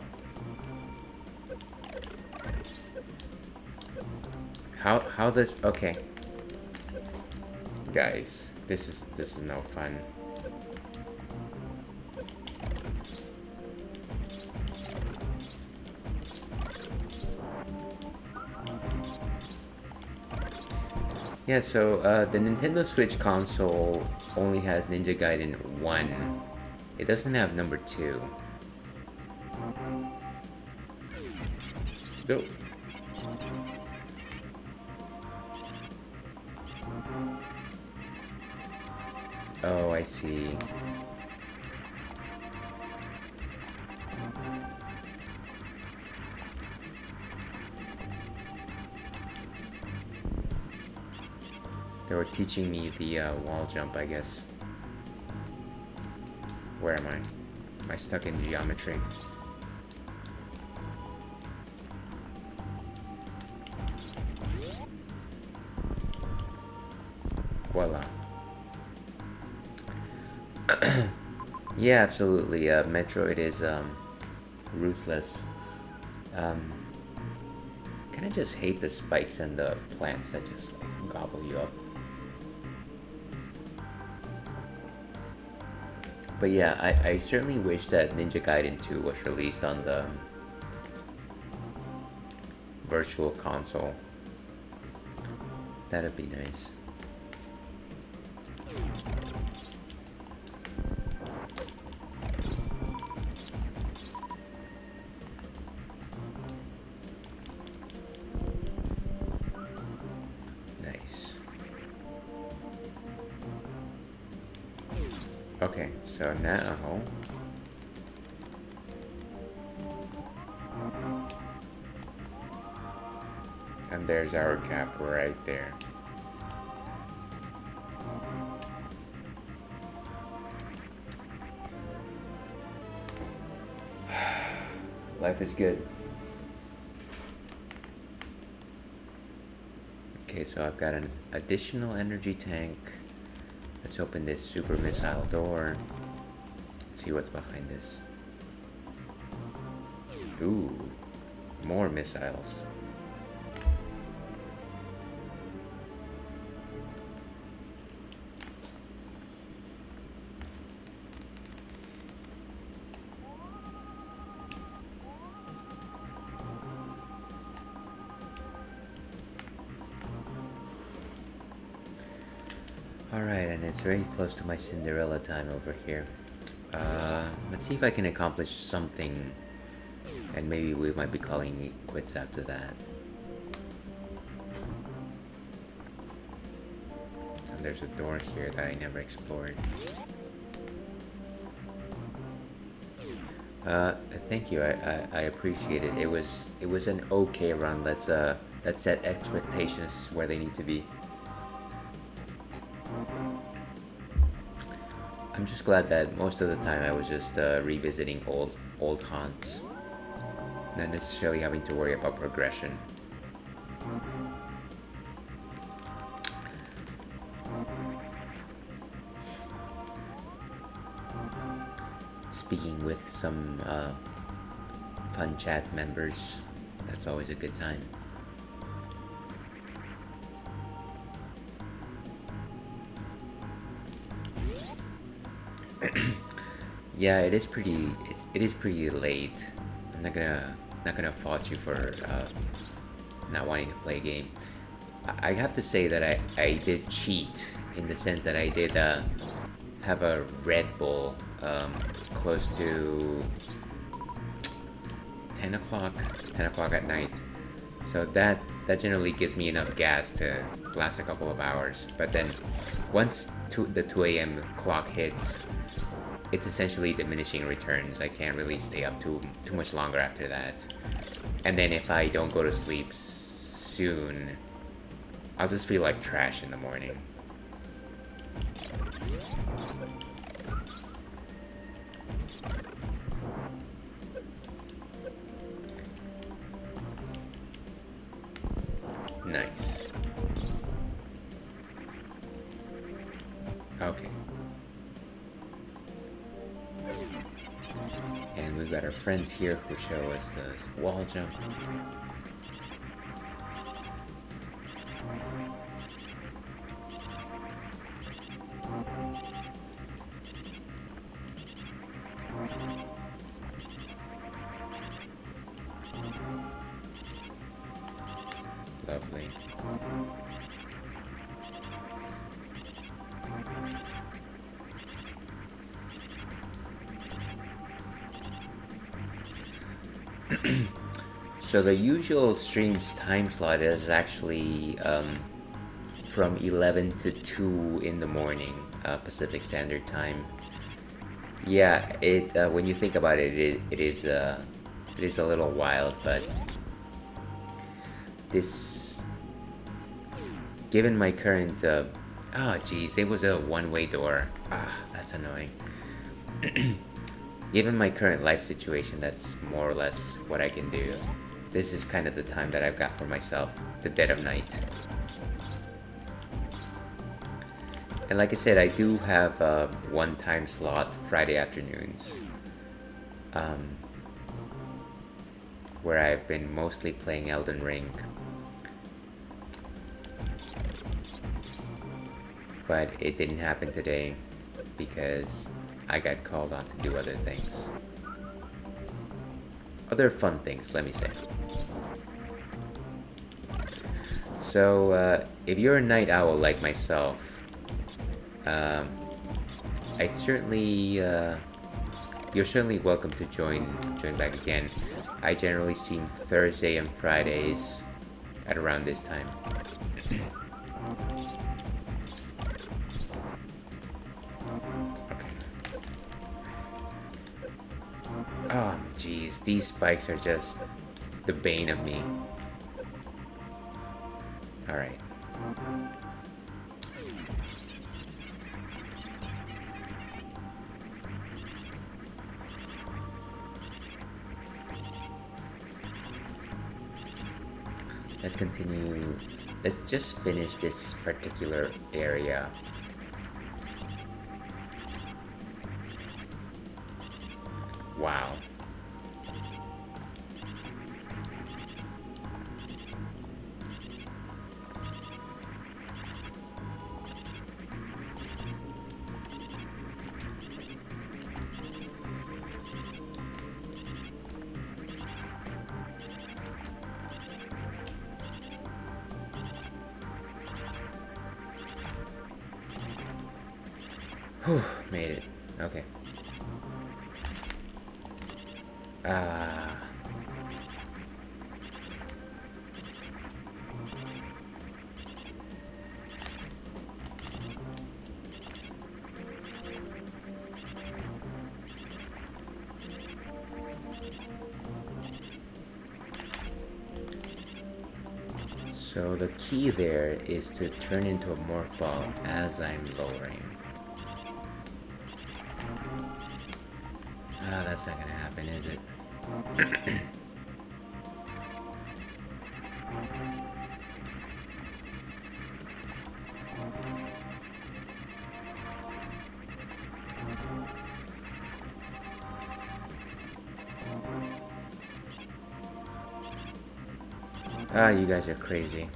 How does... Okay. Guys, this is no fun. Yeah, so the Nintendo Switch console only has Ninja Gaiden 1. It doesn't have number 2. Nope. Oh, I see. They were teaching me the wall jump, I guess. Where am I? Am I stuck in geometry? Voila. Yeah, absolutely. Metroid is ruthless. Kind of just hate the spikes and the plants that just like gobble you up. But yeah, I certainly wish that Ninja Gaiden 2 was released on the virtual console. That'd be nice. Nice. Okay, so now and there's our cap right there. Life is good. Okay, so I've got an additional energy tank. Let's open this super missile door. Let's see what's behind this. Ooh, more missiles. Alright, and it's very close to my Cinderella time over here. Let's see if I can accomplish something, and maybe we might be calling it quits after that. And there's a door here that I never explored. Thank you, I appreciate it. It was an okay run. Let's set expectations where they need to be. I'm just glad that most of the time I was just revisiting old haunts, not necessarily having to worry about progression. Speaking with some fun chat members, that's always a good time. Yeah, it is pretty late. I'm not gonna fault you for not wanting to play a game. I have to say that I did cheat in the sense that I did have a Red Bull close to 10 o'clock at night. So that generally gives me enough gas to last a couple of hours. But then once the 2 a.m. clock hits, it's essentially diminishing returns. I can't really stay up too much longer after that. And then if I don't go to sleep soon, I'll just feel like trash in the morning. Nice. Okay. And we've got our friends here who show us the wall jump. Lovely. So the usual stream's time slot is actually from 11 to 2 in the morning, Pacific Standard Time. Yeah, it when you think about it, it is a little wild, but this, given my current, oh geez, it was a one-way door. Ah, that's annoying. Given my current life situation, that's more or less what I can do. This is kind of the time that I've got for myself, the dead of night. And like I said, I do have one time slot Friday afternoons, where I've been mostly playing Elden Ring. But it didn't happen today because I got called on to do other things. Other fun things, let me say. So, if you're a night owl like myself, I'd certainly, you're certainly welcome to join back again. I generally stream Thursday and Fridays at around this time. Oh, geez, these spikes are just the bane of me. Alright. Let's continue. Let's just finish this particular area. Wow. Whew, made it. Okay. So the key there is to turn into a morph ball as I'm lowering. That's not gonna happen, is it? Ah, you guys are crazy.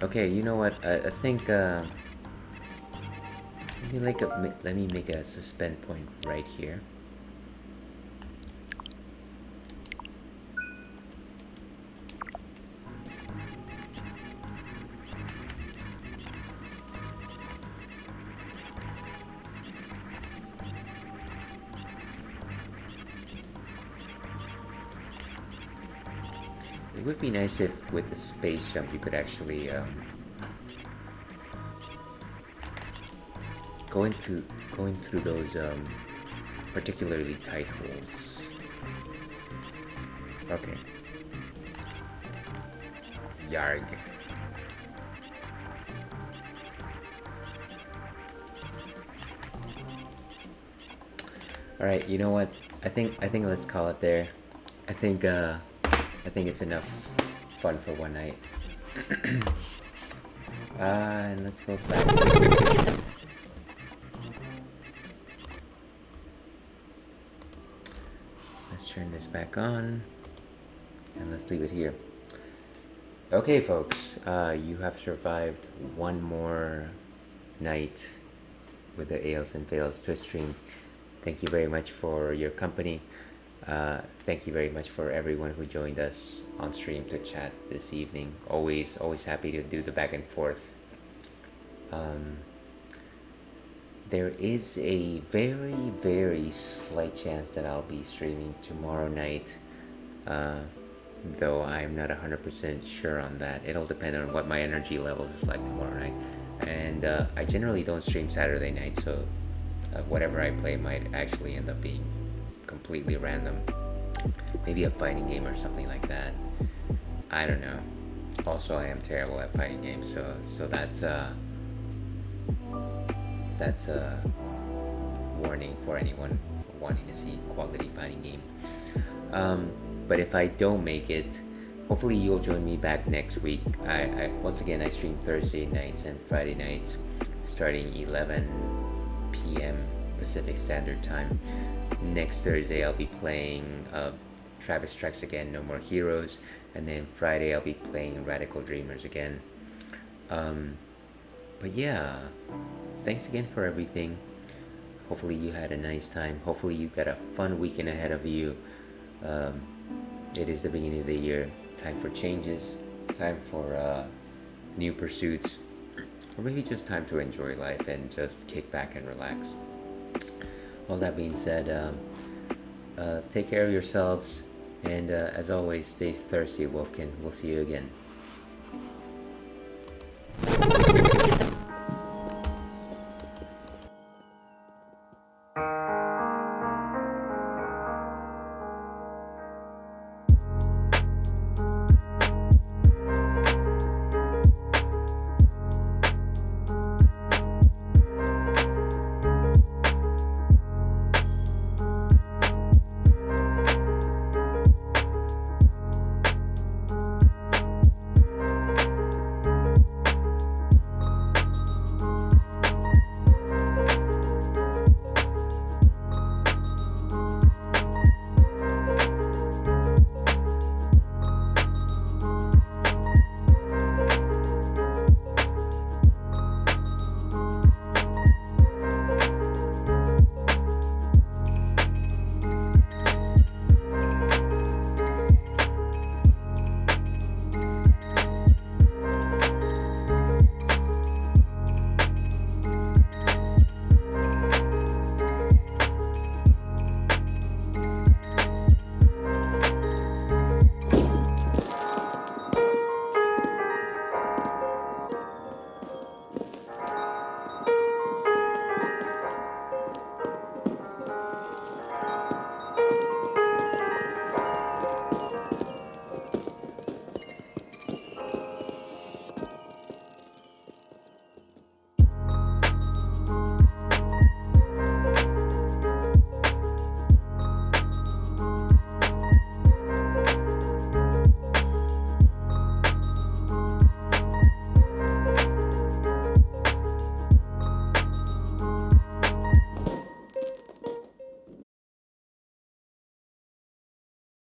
Okay, you know what? I think let me make a suspend point right here. It would be nice if with the space jump you could actually going through those particularly tight holes. Okay. Yarg. All right, you know what? I think let's call it there. I think it's enough fun for one night. And let's go back. Let's turn this back on and let's leave it here. Okay, folks, you have survived one more night with the Ales and Fails Twitch stream. Thank you very much for your company. Thank you very much for everyone who joined us on stream to chat this evening. Always happy to do the back and forth. There is a very slight chance that I'll be streaming tomorrow night, though I'm not 100% sure on that. It'll depend on what my energy levels is like tomorrow night. And I generally don't stream Saturday night, so whatever I play might actually end up being completely random. Maybe a fighting game or something like that. I don't know. Also, I am terrible at fighting games, so that's a warning for anyone wanting to see quality fighting game. But if I don't make it, hopefully you'll join me back next week. I once again I stream Thursday nights and Friday nights, starting 11 p.m. Pacific Standard Time. Next Thursday I'll be playing Travis Strikes Again, No More Heroes, and then Friday I'll be playing Radical Dreamers again. But yeah, thanks again for everything. Hopefully you had a nice time. Hopefully you got a fun weekend ahead of you. It is the beginning of the year. Time for changes. Time for new pursuits. Or maybe just time to enjoy life and just kick back and relax. All that being said, take care of yourselves. And as always, stay thirsty, Wolfkin. We'll see you again.